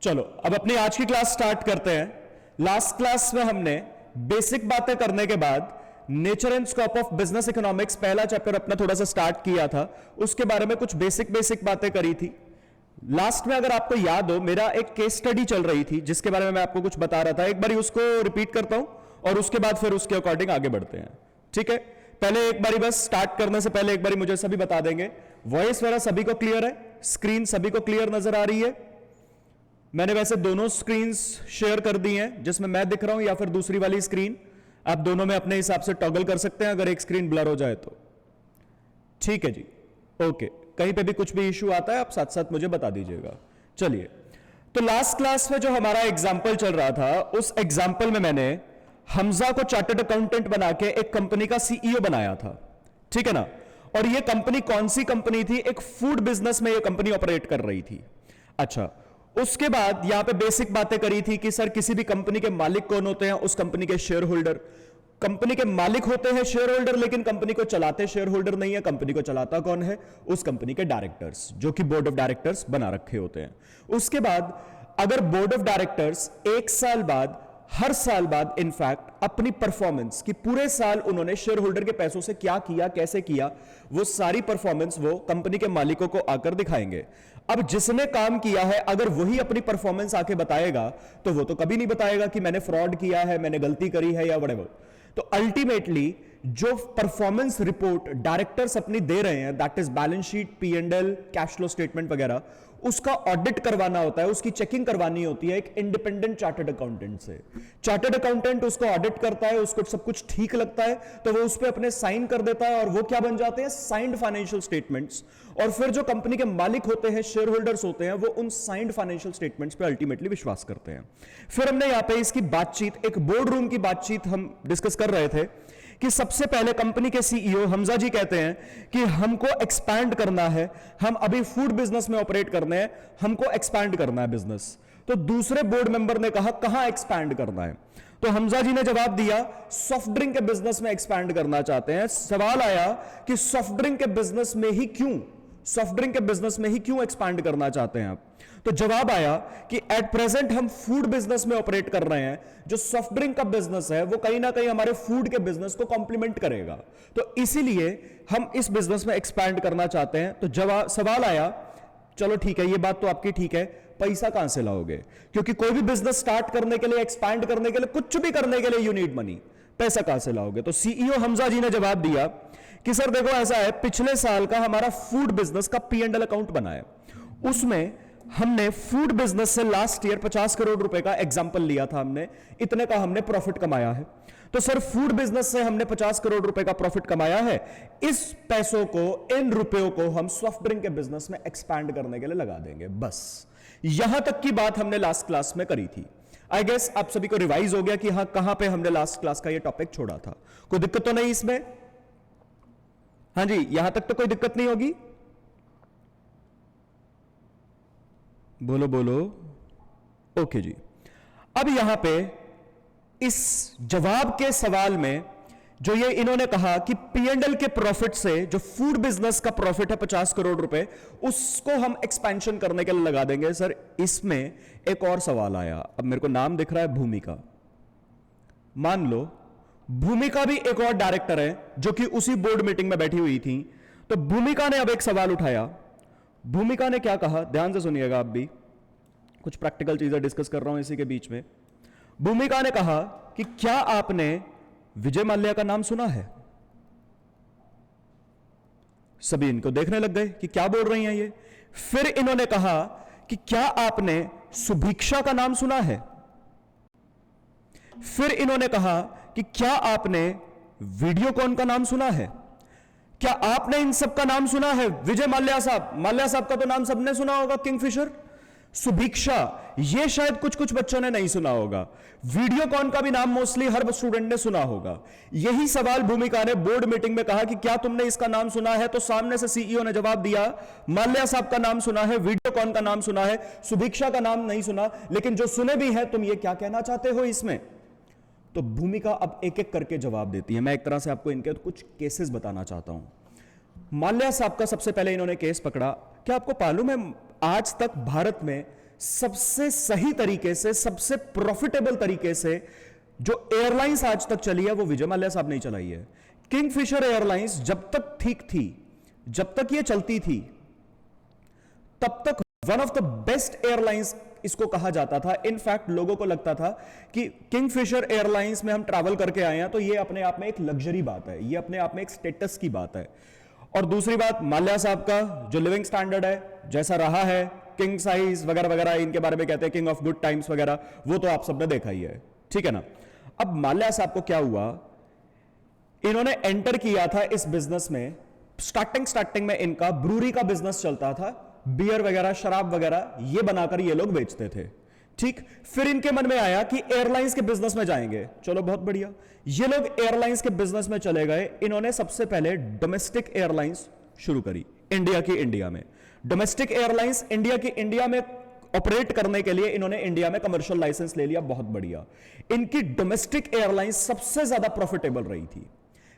चलो अब अपनी आज की क्लास स्टार्ट करते हैं। लास्ट क्लास में हमने बेसिक बातें करने के बाद nature and scope of business economics पहला चैप्टर अपना थोड़ा सा स्टार्ट किया था, उसके बारे में कुछ बेसिक बातें करी थी। लास्ट में अगर आपको याद हो, मेरा एक केस स्टडी चल रही थी जिसके बारे में मैं आपको कुछ बता रहा था। एक बार उसको रिपीट करता हूं और उसके बाद फिर उसके अकॉर्डिंग आगे बढ़ते हैं, ठीक है। पहले एक बारी बस स्टार्ट करने से पहले एक बारी मुझे सभी बता देंगे, वॉइस मेरा सभी को क्लियर है, स्क्रीन सभी को क्लियर नजर आ रही है। मैंने वैसे दोनों स्क्रीन्स शेयर कर दी हैं, जिसमें मैं दिख रहा हूं या फिर दूसरी वाली स्क्रीन, आप दोनों में अपने हिसाब से टॉगल कर सकते हैं अगर एक स्क्रीन ब्लर हो जाए तो। ठीक है जी, ओके। कहीं पे भी कुछ भी इश्यू आता है आप साथ साथ मुझे बता दीजिएगा। चलिए, तो लास्ट क्लास में जो हमारा एग्जाम्पल चल रहा था, उस एग्जाम्पल में मैंने हमजा को चार्टर्ड अकाउंटेंट बना के एक कंपनी का सीईओ बनाया था, ठीक है ना। और ये कंपनी कौन सी कंपनी थी? एक फूड बिजनेस में ये कंपनी ऑपरेट कर रही थी। अच्छा, उसके बाद यहां पे बेसिक बातें करी थी कि सर किसी भी कंपनी के मालिक कौन होते हैं? उस कंपनी के शेयर होल्डर। कंपनी के मालिक होते हैं शेयर होल्डर, लेकिन कंपनी को चलाते शेयर होल्डर नहीं है। कंपनी को चलाता कौन है? उस कंपनी के डायरेक्टर्स, जो कि बोर्ड ऑफ डायरेक्टर्स बना रखे होते हैं। उसके बाद अगर बोर्ड ऑफ डायरेक्टर्स एक साल बाद, हर साल बाद इनफैक्ट अपनी परफॉर्मेंस की पूरे साल उन्होंने शेयर होल्डर के पैसों से क्या किया, कैसे किया, वो सारी परफॉर्मेंस वो कंपनी के मालिकों को आकर दिखाएंगे। अब जिसने काम किया है अगर वही अपनी परफॉर्मेंस आके बताएगा तो वो तो कभी नहीं बताएगा कि मैंने फ्रॉड किया है, मैंने गलती करी है या व्हाटएवर। तो अल्टीमेटली जो परफॉर्मेंस रिपोर्ट डायरेक्टर्स अपनी दे रहे हैं, that is balance sheet, P&L, cash flow statement वगैरह, उसका ऑडिट करवाना होता है, उसकी चेकिंग करवानी होती है एक इंडिपेंडेंट चार्टर्ड अकाउंटेंट से। चार्टर्ड अकाउंटेंट उसको ऑडिट करता है, उसको सब कुछ ठीक लगता है तो वो उस पर अपने साइन कर देता है और वो क्या बन जाते हैं? Signed financial statements. और फिर जो कंपनी के मालिक होते हैं, शेयर होल्डर्स होते हैं, वो उन साइंड फाइनेंशियल स्टेटमेंट्स पे अल्टीमेटली विश्वास करते हैं। फिर हमने यहां पे इसकी बातचीत, एक बोर्ड रूम की बातचीत हम डिस्कस कर रहे थे कि सबसे पहले कंपनी के सीईओ हमजा जी कहते हैं कि हमको एक्सपैंड करना है, हम अभी फूड बिजनेस में ऑपरेट करने हैं, हमको एक्सपैंड करना है बिजनेस। तो दूसरे बोर्ड मेंबर ने कहा कहां एक्सपैंड करना है? तो हमजा जी ने जवाब दिया सॉफ्ट ड्रिंक के बिजनेस में एक्सपैंड करना चाहते हैं। सवाल आया कि सॉफ्ट ड्रिंक के बिजनेस में ही क्यों, सॉफ्ट ड्रिंक के बिजनेस में ही क्यों एक्सपैंड करना चाहते हैं आप? तो जवाब आया कि एट प्रेजेंट हम फूड बिजनेस में ऑपरेट कर रहे हैं, जो सॉफ्ट ड्रिंक का बिजनेस है वो कहीं ना कहीं हमारे फूड के बिजनेस को कॉम्प्लीमेंट करेगा, तो इसीलिए हम इस बिजनेस में एक्सपैंड करना चाहते हैं। तो जवाब, सवाल आया, चलो ठीक है, ये बात तो आपकी ठीक है, पैसा कहां से लाओगे? क्योंकि कोई भी बिजनेस स्टार्ट करने के लिए, एक्सपैंड करने के लिए, कुछ भी करने के लिए यू नीड मनी, पैसा कहां से लाओगे? तो सीईओ हमजा जी ने जवाब दिया कि सर देखो ऐसा है, पिछले साल का हमारा फूड बिजनेस का P&L अकाउंट बना है, उसमें हमने फूड बिजनेस से लास्ट ईयर 50 करोड़ रुपए का एग्जाम्पल लिया था, हमने इतने का हमने प्रॉफिट कमाया है। तो सर फूड बिजनेस से हमने 50 करोड़ रुपए का प्रॉफिट कमाया है, इस पैसों को, इन रुपयों को हम सॉफ्ट ड्रिंक के बिजनेस में एक्सपैंड करने के लिए लगा देंगे। बस यहां तक की बात हमने लास्ट क्लास में करी थी। आई गेस आप सभी को रिवाइज हो गया कि हाँ कहां पे हमने लास्ट क्लास का ये टॉपिक छोड़ा था। कोई दिक्कत तो नहीं इसमें? हाँ जी, यहां तक तो कोई दिक्कत नहीं होगी? बोलो बोलो। ओके जी। अब यहां पे इस जवाब के सवाल में जो ये इन्होंने कहा कि P&L के प्रॉफिट से जो फूड बिजनेस का प्रॉफिट है 50 करोड़ रुपए, उसको हम एक्सपेंशन करने के लिए लगा देंगे। सर इसमें एक और सवाल आया, अब मेरे को नाम दिख रहा है भूमिका, मान लो भूमिका भी एक और डायरेक्टर है जो कि उसी बोर्ड मीटिंग में बैठी हुई थी। तो भूमिका ने अब एक सवाल उठाया। भूमिका ने क्या कहा, ध्यान से सुनिएगा, आप भी कुछ प्रैक्टिकल चीजें डिस्कस कर रहा हूं इसी के बीच में। भूमिका ने कहा कि क्या आपने विजय माल्या का नाम सुना है? सभी इनको देखने लग गए कि क्या बोल रही हैं ये। फिर इन्होंने कहा कि क्या आपने सुभिक्षा का नाम सुना है? फिर इन्होंने कहा कि क्या आपने वीडियोकॉन का नाम सुना है? क्या आपने इन सब का नाम सुना है? विजय माल्या साहब का तो नाम सबने सुना होगा, किंगफिशर, सुभिक्षा, ये शायद कुछ कुछ बच्चों ने नहीं सुना होगा। वीडियोकॉन का भी नाम मोस्टली हर स्टूडेंट ने सुना होगा। यही सवाल भूमिका ने बोर्ड मीटिंग में कहा कि क्या तुमने इसका नाम सुना है? तो सामने से सीईओ ने जवाब दिया, माल्या साहब का नाम सुना है, वीडियोकॉन का नाम सुना है, सुभिक्षा का नाम नहीं सुना, लेकिन जो सुने भी है तुम ये क्या कहना चाहते हो इसमें? तो भूमिका अब एक एक करके जवाब देती है। मैं एक तरह से आपको इनके कुछ केसेस बताना चाहता हूं। माल्या साहब का सबसे पहले इन्होंने केस पकड़ा। क्या आपको मालूम है आज तक भारत में सबसे सही तरीके से, सबसे प्रॉफिटेबल तरीके से जो एयरलाइंस आज तक चली है वो विजय माल्या साहब ने चलाई है। किंगफिशर एयरलाइंस जब तक ठीक थी, जब तक ये चलती थी, तब तक one of the best airlines इसको कहा जाता था। इनफैक्ट लोगों को लगता था कि किंगफिशर एयरलाइंस में हम ट्रैवल करके आए हैं तो ये अपने आप में एक लग्जरी बात है, ये अपने आप में एक स्टेटस की बात है। और दूसरी बात, माल्या साहब का जो लिविंग स्टैंडर्ड है, जैसा रहा है, किंग साइज वगैरह वगैरह, इनके बारे में कहते हैं किंग ऑफ गुड टाइम्स वगैरह, वो तो आप सबने देखा ही है, ठीक है ना। अब माल्या साहब को क्या हुआ, इन्होंने एंटर किया था इस बिजनेस में। स्टार्टिंग में इनका ब्रूरी का बिजनेस चलता था, बियर वगैरह, शराब वगैरह ये बनाकर ये लोग बेचते थे, ठीक। फिर इनके मन में आया कि एयरलाइंस के बिजनेस में जाएंगे, चलो बहुत बढ़िया, ये लोग एयरलाइंस के बिजनेस में चले गए। इन्होंने सबसे पहले डोमेस्टिक एयरलाइंस शुरू करी इंडिया की इंडिया में। डोमेस्टिक एयरलाइंस इंडिया की इंडिया में ऑपरेट करने के लिए इन्होंने इंडिया में कमर्शियल लाइसेंस ले लिया, बहुत बढ़िया। इनकी डोमेस्टिक एयरलाइंस सबसे ज्यादा प्रॉफिटेबल रही थी।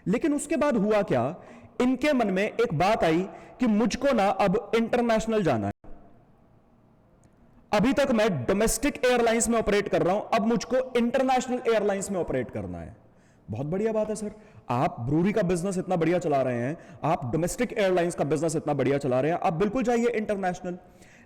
लेकिन उसके बाद हुआ क्या, इनके मन में एक बात आई कि मुझको ना अब इंटरनेशनल जाना है। अभी तक मैं डोमेस्टिक एयरलाइंस में ऑपरेट कर रहा हूं, अब मुझको इंटरनेशनल एयरलाइंस में ऑपरेट करना है। बहुत बढ़िया बात है सर, आप ब्रूरी का बिजनेस इतना बढ़िया चला रहे हैं, आप डोमेस्टिक एयरलाइंस का बिजनेस इतना बढ़िया चला रहे हैं, आप बिल्कुल जाइए इंटरनेशनल।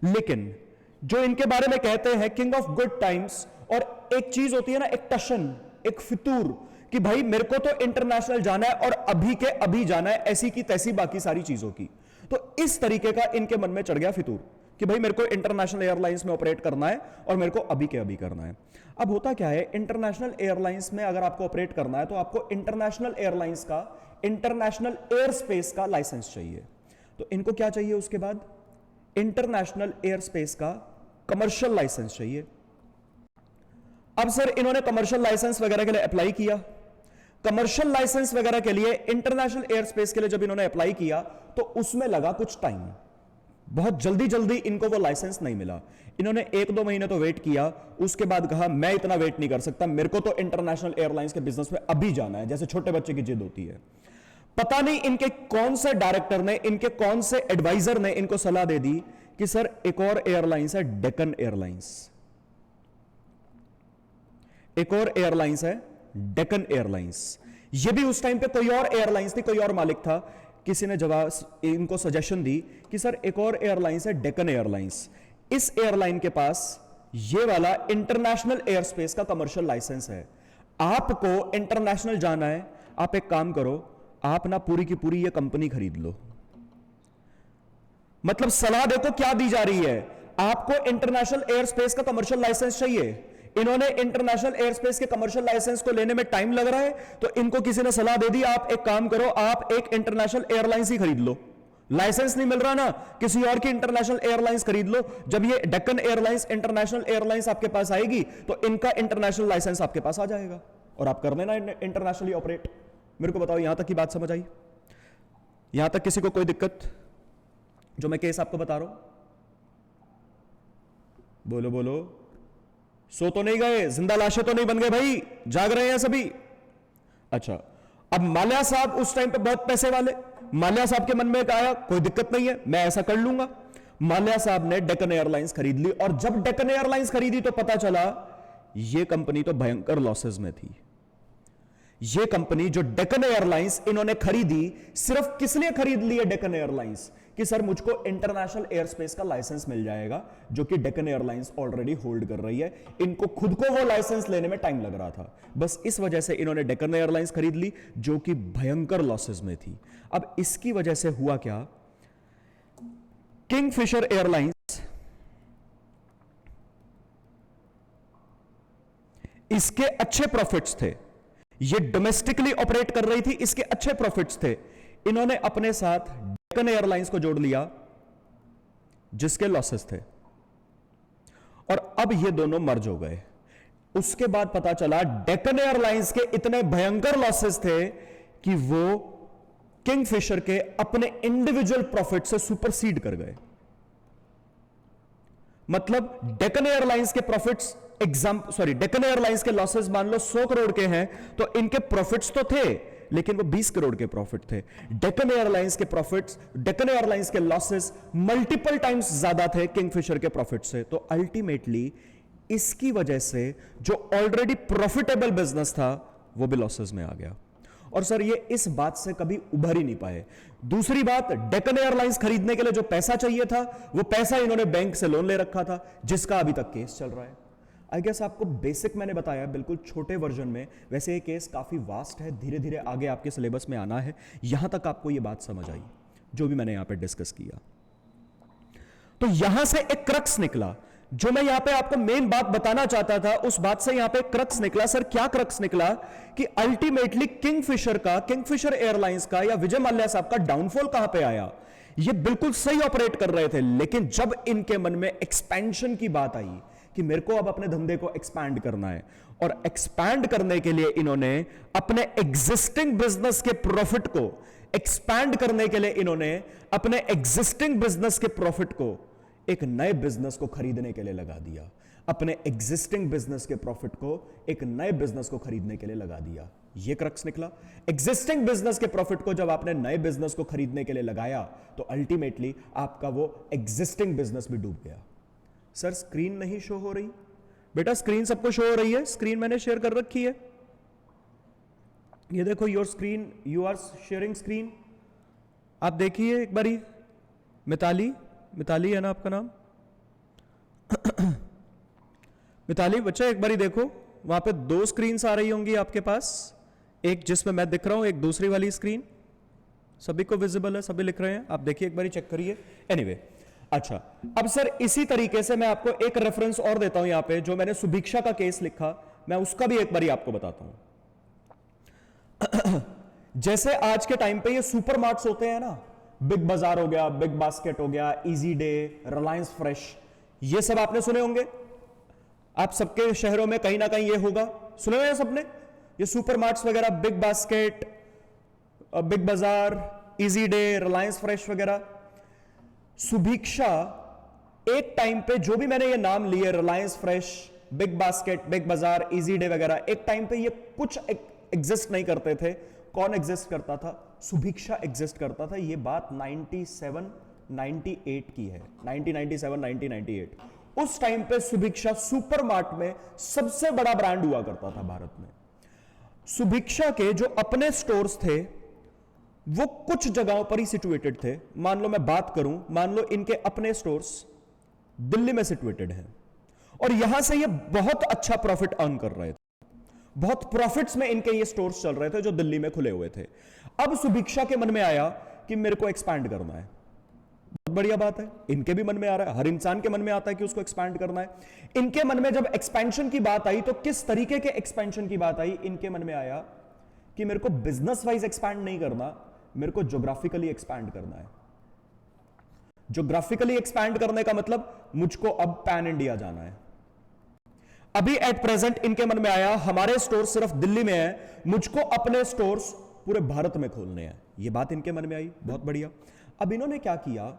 लेकिन जो इनके बारे में कहते हैं किंग ऑफ गुड टाइम्स, और एक चीज होती है ना, एक टशन, एक फितूर, कि भाई मेरे को तो इंटरनेशनल जाना है और अभी के अभी जाना है, ऐसी की तैसी बाकी सारी चीजों की। तो इस तरीके का इनके मन में चढ़ गया फितूर कि भाई मेरे को इंटरनेशनल एयरलाइंस में ऑपरेट करना है और मेरे को अभी के अभी करना है। अब होता क्या है, इंटरनेशनल एयरलाइंस में अगर आपको ऑपरेट करना है तो आपको इंटरनेशनल एयरलाइंस का, इंटरनेशनल एयर स्पेस का लाइसेंस चाहिए। तो इनको क्या चाहिए उसके बाद, इंटरनेशनल एयर स्पेस का कमर्शियल लाइसेंस चाहिए। अब सर इन्होंने कमर्शियल लाइसेंस वगैरह के लिए अप्लाई किया। कमर्शियल लाइसेंस वगैरह के लिए, इंटरनेशनल एयर स्पेस के लिए जब इन्होंने अप्लाई किया तो उसमें लगा कुछ टाइम, बहुत जल्दी जल्दी इनको वो लाइसेंस नहीं मिला। इन्होंने 1-2 महीने तो वेट किया, उसके बाद कहा मैं इतना वेट नहीं कर सकता, मेरे को तो इंटरनेशनल एयरलाइंस के बिजनेस में अभी जाना है, जैसे छोटे बच्चे की जिद होती है। पता नहीं इनके कौन से डायरेक्टर ने, इनके कौन से एडवाइजर ने इनको सलाह दे दी कि सर एक और एयरलाइंस है डेक्कन एयरलाइंस, एक और एयरलाइंस है डेक्कन एयरलाइंस। ये भी उस टाइम पे कोई और एयरलाइंस थी, कोई और मालिक था। किसी ने जवाब इनको सजेशन दी कि सर एक और एयरलाइंस है डेक्कन एयरलाइंस, इस एयरलाइन के पास ये वाला इंटरनेशनल एयर स्पेस का कमर्शियल लाइसेंस है, आपको इंटरनेशनल जाना है, आप एक काम करो, आप ना पूरी की पूरी ये कंपनी खरीद लो। मतलब सलाह देखो क्या दी जा रही है, आपको इंटरनेशनल एयर स्पेस का कमर्शियल लाइसेंस चाहिए। इन्होंने इंटरनेशनल एयर स्पेस के कमर्शियल लाइसेंस को लेने में टाइम लग रहा है, तो इनको किसी ने सलाह दे दी आप एक काम करो, आप एक इंटरनेशनल एयरलाइंस ही खरीद लो। लाइसेंस नहीं मिल रहा ना, किसी और की इंटरनेशनल एयरलाइंस खरीद लो। जब ये डेक्कन एयरलाइंस इंटरनेशनल एयरलाइंस आपके पास आएगी तो इनका इंटरनेशनल लाइसेंस आपके पास आ जाएगा और आप कर लेना इंटरनेशनली ऑपरेट। मेरे को बताओ यहां तक की बात समझ आई? यहां तक किसी को कोई दिक्कत? जो मैं केस आपको बता रहा हूं, बोलो बोलो। सो तो नहीं गए, जिंदा लाशें तो नहीं बन गए भाई, जाग रहे हैं सभी। अच्छा, अब माल्या साहब उस टाइम पे बहुत पैसे वाले, माल्या साहब के मन में आया कोई दिक्कत नहीं है, मैं ऐसा कर लूंगा। माल्या साहब ने डेक्कन एयरलाइंस खरीद ली, और जब डेक्कन एयरलाइंस खरीदी तो पता चला यह कंपनी तो भयंकर लॉसेस में थी। यह कंपनी जो डेक्कन एयरलाइंस इन्होंने खरीदी, सिर्फ किस लिए खरीद ली है डेक्कन एयरलाइंस, कि सर मुझको इंटरनेशनल एयर स्पेस का लाइसेंस मिल जाएगा, जो कि डेक्कन एयरलाइंस ऑलरेडी होल्ड कर रही है। इनको खुद को वो लाइसेंस लेने में टाइम लग रहा था, बस इस वजह से इन्होंने डेक्कन एयरलाइंस खरीद ली, जो कि भयंकर लॉसेस में थी। अब इसकी वजह से हुआ क्या, किंगफिशर एयरलाइंस इसके अच्छे प्रॉफिट्स थे, ये डोमेस्टिकली ऑपरेट कर रही थी, इसके अच्छे प्रॉफिट्स थे। इन्होंने अपने साथ डेक्कन एयरलाइंस को जोड़ लिया जिसके लॉसेस थे, और अब ये दोनों मर्ज हो गए। उसके बाद पता चला डेक्कन एयरलाइंस के इतने भयंकर लॉसेस थे कि वो किंगफिशर के अपने इंडिविजुअल प्रॉफिट से सुपरसीड कर गए। मतलब डेक्कन एयरलाइंस के प्रॉफिट्स डेक्कन एयरलाइंस के लॉसेस मान लो 100 करोड़ के हैं, तो इनके प्रॉफिट्स तो थे, लेकिन वो 20 करोड़ के प्रॉफिट थे। डेक्कन एयरलाइंस के प्रॉफिट्स, डेक्कन एयरलाइंस के लॉसेस मल्टीपल टाइम्स ज्यादा थे किंगफिशर के प्रॉफिट से। तो अल्टीमेटली इसकी वजह से जो ऑलरेडी प्रॉफिटेबल बिजनेस था वो भी लॉसेस में आ गया। और सर ये इस बात से कभी उभर ही नहीं पाए। दूसरी बात, डेक्कन एयरलाइंस खरीदने के लिए जो पैसा चाहिए था वो पैसा इन्होंने बैंक से लोन ले रखा था, जिसका अभी तक केस चल रहा है। आई गेस आपको बेसिक मैंने बताया बिल्कुल छोटे वर्जन में, वैसे ये केस काफी वास्ट है, धीरे धीरे आगे आपके सिलेबस में आना है। यहां तक आपको ये बात समझ आई जो भी मैंने यहां पे डिस्कस किया। तो यहां से एक क्रक्स निकला, जो मैं यहां पे आपको मेन बात बताना चाहता था, उस बात से यहां पे क्रक्स निकला। सर क्या क्रक्स निकला कि अल्टीमेटली किंगफिशर एयरलाइंस का या विजय माल्या साहब का डाउनफॉल कहां पे आया। ये बिल्कुल सही ऑपरेट कर रहे थे, लेकिन जब इनके मन में एक्सपेंशन की बात आई कि मेरे को अब अपने धंधे को एक्सपैंड करना है, और एक्सपैंड करने के लिए इन्होंने अपने एग्जिस्टिंग बिजनेस के प्रॉफिट को एक्सपैंड करने के लिए इन्होंने अपने एग्जिस्टिंग बिजनेस के प्रॉफिट को एक नए बिजनेस को खरीदने के लिए लगा दिया। अपने एग्जिस्टिंग बिजनेस के प्रॉफिट को एक नए बिजनेस को खरीदने के लिए लगा दिया। यह क्रक्स निकला। एग्जिस्टिंग बिजनेस के प्रॉफिट को जब आपने नए बिजनेस को खरीदने के लिए लगाया तो अल्टीमेटली आपका वो एग्जिस्टिंग बिजनेस भी डूब गया। सर स्क्रीन नहीं शो हो रही? बेटा स्क्रीन सबको शो हो रही है, स्क्रीन मैंने शेयर कर रखी है। ये देखो your screen, you are sharing screen. आप देखिए एक बारी। मिताली है ना आपका नाम? मिताली बच्चा एक बारी देखो, वहां पे 2 स्क्रीन्स आ रही होंगी आपके पास, एक जिसमें मैं दिख रहा हूं, एक दूसरी वाली स्क्रीन। सभी को विजिबल है, सभी लिख रहे हैं? आप देखिए एक बारी, चेक करिए। एनीवे, अच्छा अब सर इसी तरीके से मैं आपको एक रेफरेंस और देता हूं यहां पे, जो मैंने सुभिक्षा का केस लिखा, मैं उसका भी एक बारी आपको बताता हूं। जैसे आज के टाइम पे ये सुपर मार्ट्स होते हैं ना, बिग बाजार हो गया, बिग बास्केट हो गया, इजी डे, रिलायंस फ्रेश, ये सब आपने सुने होंगे। आप सबके शहरों में कहीं ना कहीं ये होगा, सुने हुए हैं सबने, ये सुपर मार्ट्स वगैरह, बिग बास्केट, बिग बाजार, इजी डे, रिलायंस फ्रेश वगैरह। सुभिक्षा एक टाइम पे जो भी मैंने ये नाम लिए, Reliance fresh, big basket, big बाजार, इजी डे वगैरह, एक टाइम पे ये कुछ एग्जिस्ट नहीं करते थे। कौन एग्जिस्ट करता था? सुभिक्षा एग्जिस्ट करता था। ये बात 97-98 की है, 1997-1998। उस टाइम पे सुभिक्षा सुपरमार्ट में सबसे बड़ा ब्रांड हुआ करता था भारत में। सुभिक्षा के जो अपने स्टोर्स थे वो कुछ जगहों पर ही सिचुएटेड थे। मान लो मैं बात करूं, मान लो इनके अपने स्टोर्स दिल्ली में सिचुएटेड हैं और यहां से ये बहुत अच्छा प्रॉफिट अर्न कर रहे थे, बहुत प्रॉफिट्स में इनके ये स्टोर्स चल रहे थे जो दिल्ली में खुले हुए थे। अब सुभिक्षा के मन में आया कि मेरे को एक्सपैंड करना है। बहुत बढ़िया बात है, इनके भी मन में आ रहा है, हर इंसान के मन में आता है कि उसको एक्सपैंड करना है। इनके मन में जब एक्सपेंशन की बात आई तो किस तरीके के एक्सपेंशन की बात आई? इनके मन में आया कि मेरे को बिजनेस वाइज एक्सपैंड नहीं करना, मेरे को ज्योग्राफिकली एक्सपैंड करना है। ज्योग्राफिकली एक्सपैंड करने का मतलब मुझको अब पैन इंडिया जाना है। अभी एट प्रेजेंट इनके मन में आया हमारे स्टोर सिर्फ दिल्ली में है, मुझको अपने स्टोर्स पूरे भारत में खोलने हैं। यह बात इनके मन में आई, बहुत बढ़िया। अब इन्होंने क्या किया,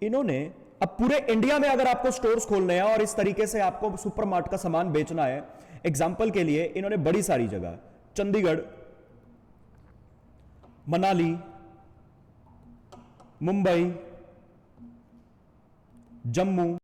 इन्होंने अब पूरे इंडिया में अगर आपको स्टोर्स खोलने हैं और इस तरीके से आपको सुपरमार्ट का सामान बेचना है, एग्जांपल के लिए इन्होंने बड़ी सारी जगह, चंडीगढ़, मनाली, मुंबई, जम्मू,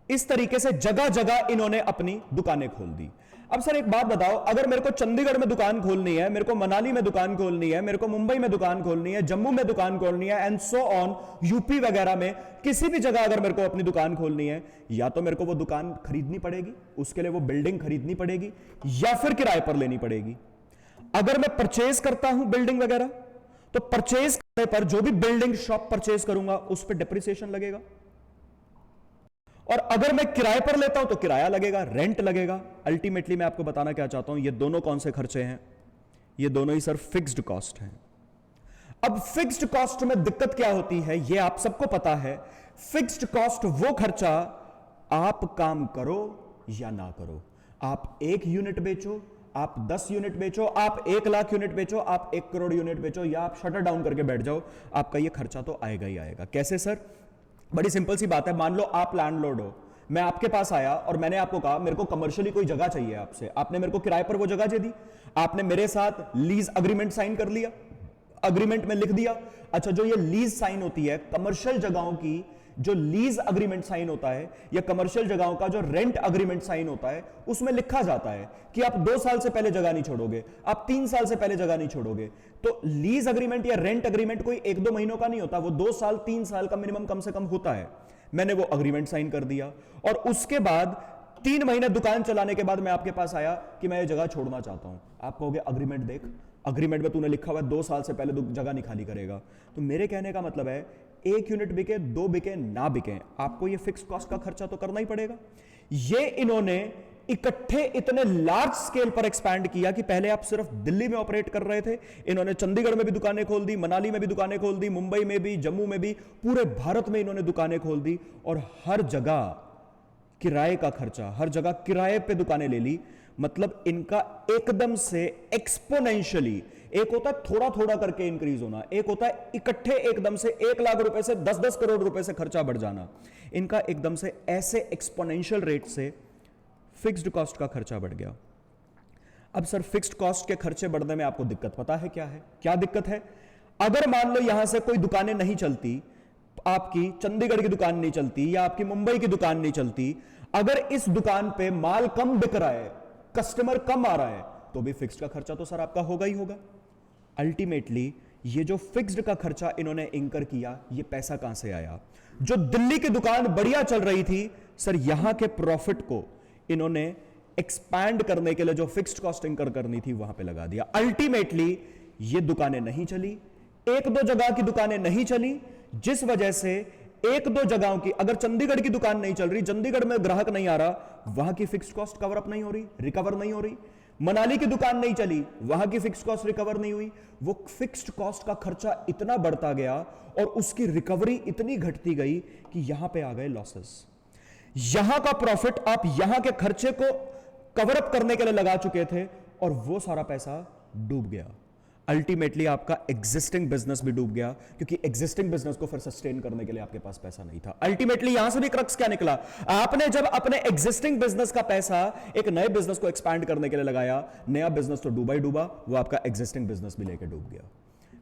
इस तरीके से जगह जगह इन्होंने अपनी दुकानें खोल दी। अब सर एक बात बताओ, अगर मेरे को चंडीगढ़ में दुकान खोलनी है, मेरे को मनाली में दुकान खोलनी है, मेरे को मुंबई में दुकान खोलनी है, जम्मू में दुकान खोलनी है, एंड सो ऑन, यूपी वगैरह में किसी भी जगह अगर मेरे को अपनी दुकान खोलनी है, या तो मेरे को वो दुकान खरीदनी पड़ेगी, उसके लिए वो बिल्डिंग खरीदनी पड़ेगी, या फिर किराए पर लेनी पड़ेगी। अगर मैं परचेज करता हूं बिल्डिंग वगैरह, तो परचेज करने पर जो भी बिल्डिंग शॉप परचेज करूंगा उस पर डिप्रिसिएशन लगेगा, और अगर मैं किराए पर लेता हूं तो किराया लगेगा, रेंट लगेगा। अल्टीमेटली मैं आपको बताना क्या चाहता हूं, ये दोनों कौन से खर्चे हैं? ये दोनों ही सर फिक्स्ड कॉस्ट हैं। अब फिक्स्ड कॉस्ट में दिक्कत क्या होती है, ये आप सबको पता है। फिक्स्ड कॉस्ट वो खर्चा, आप काम करो या ना करो, आप 1 यूनिट बेचो, आप 10 यूनिट बेचो, आप 1 लाख यूनिट बेचो, आप 1 करोड़ यूनिट बेचो, या आप शटर डाउन करके बैठ जाओ, आपका ये खर्चा तो आएगा ही आएगा। कैसे सर? बड़ी सिंपल सी बात है। मान लो आप लैंडलॉर्ड हो, मैं आपके पास आया और मैंने आपको कहा मेरे को कमर्शियली कोई जगह चाहिए आपसे, आपने मेरे को किराए पर वो जगह दे दी, आपने मेरे साथ लीज अग्रीमेंट साइन कर लिया, अग्रीमेंट में लिख दिया। अच्छा, जो ये लीज साइन होती है कमर्शियल जगहों की, जो लीज अग्रीमेंट साइन होता है या कमर्शियल जगहों का जो रेंट अग्रीमेंट साइन होता है, उसमें लिखा जाता है कि आप 2 साल से पहले जगह नहीं छोड़ोगे, आप 3 साल से पहले जगह नहीं छोड़ोगे। तो लीज अग्रीमेंट या रेंट अग्रीमेंट कोई 1-2 महीनों का नहीं होता, वो 2 साल 3 साल का मिनिमम कम से कम होता है। मैंने वो अग्रीमेंट साइन कर दिया और उसके बाद 3 महीने दुकान चलाने के बाद मैं आपके पास आया कि मैं ये जगह छोड़ना चाहता हूं। आप कहोगे अग्रीमेंट देख, अग्रीमेंट में तूने लिखा हुआ है 2 साल से पहले जगह नहीं खाली करेगा। तो मेरे कहने का मतलब है 1 यूनिट बिके, 2 बिके, ना बिके, आपको ये फिक्स कॉस्ट का खर्चा तो करना ही पड़ेगा। ये इन्होंने इकट्ठे इतने लार्ज स्केल पर एक्सपैंड किया कि पहले आप सिर्फ दिल्ली में ऑपरेट कर रहे थे, इन्होंने चंडीगढ़ में भी दुकानें खोल दी, मनाली में भी दुकानें खोल दी, मुंबई में भी, जम्मू में भी, पूरे भारत में इन्होंने दुकानें खोल दी और हर जगह किराए का खर्चा, हर जगह किराए पे दुकानें ले ली। मतलब इनका एकदम से एक्सपोनेंशियली, एक होता है थोड़ा थोड़ा करके इंक्रीज होना, एक होता है इकट्ठे एकदम से 1 लाख रुपए से 10-10 करोड़ रुपए से खर्चा बढ़ जाना। इनका एकदम से ऐसे एक्सपोनेंशियल रेट से फिक्स्ड कॉस्ट का खर्चा बढ़ गया। अब सर फिक्स्ड कॉस्ट के खर्चे बढ़ने में आपको दिक्कत पता है क्या है? क्या दिक्कत है? अगर मान लो यहां से कोई दुकानें नहीं चलती, आपकी चंडीगढ़ की दुकान नहीं चलती या आपकी मुंबई की दुकान नहीं चलती, अगर इस दुकान पे माल कम बिक रहा है, कस्टमर कम आ रहा है, तो भी फिक्स्ड का खर्चा तो सर आपका होगा ही होगा। अल्टीमेटली ये जो फिक्स्ड का खर्चा इन्होंने इंकर किया, ये पैसा कहां से आया? जो दिल्ली की दुकान बढ़िया चल रही थी, सर यहां के प्रॉफिट को इन्होंने एक्सपैंड करने के लिए जो फिक्स्ड कॉस्ट इंकर करनी थी वहां पे लगा दिया। अल्टीमेटली ये दुकानें नहीं चली, 1-2 जगह की दुकानें नहीं चली, जिस वजह से 1-2 जगहों की, अगर चंडीगढ़ की दुकान नहीं चल रही, चंडीगढ़ में ग्राहक नहीं आ रहा, वहां की फिक्स्ड कॉस्ट कवर अप नहीं हो रही, रिकवर नहीं हो रही। मनाली की दुकान नहीं चली, वहां की फिक्स्ड कॉस्ट रिकवर नहीं हुई। वो फिक्स्ड कॉस्ट का खर्चा इतना बढ़ता गया और उसकी रिकवरी इतनी घटती गई कि यहां पे आ गए लॉसेस। यहां का प्रॉफिट आप यहां के खर्चे को कवर अप करने के लिए लगा चुके थे और वो सारा पैसा डूब गया। अल्टीमेटली आपका एग्जिस्टिंग बिजनेस भी डूब गया, क्योंकि एग्जिस्टिंग बिजनेस को फिर सस्टेन करने के लिए आपके पास पैसा नहीं था। अल्टीमेटली यहां से भी क्रक्स क्या निकला? आपने जब अपने एग्जिस्टिंग बिजनेस का पैसा एक नए बिजनेस को एक्सपैंड करने के लिए लगाया, नया बिजनेस तो डूबा ही डूबा, वो आपका एग्जिस्टिंग बिजनेस भी लेकर डूब गया।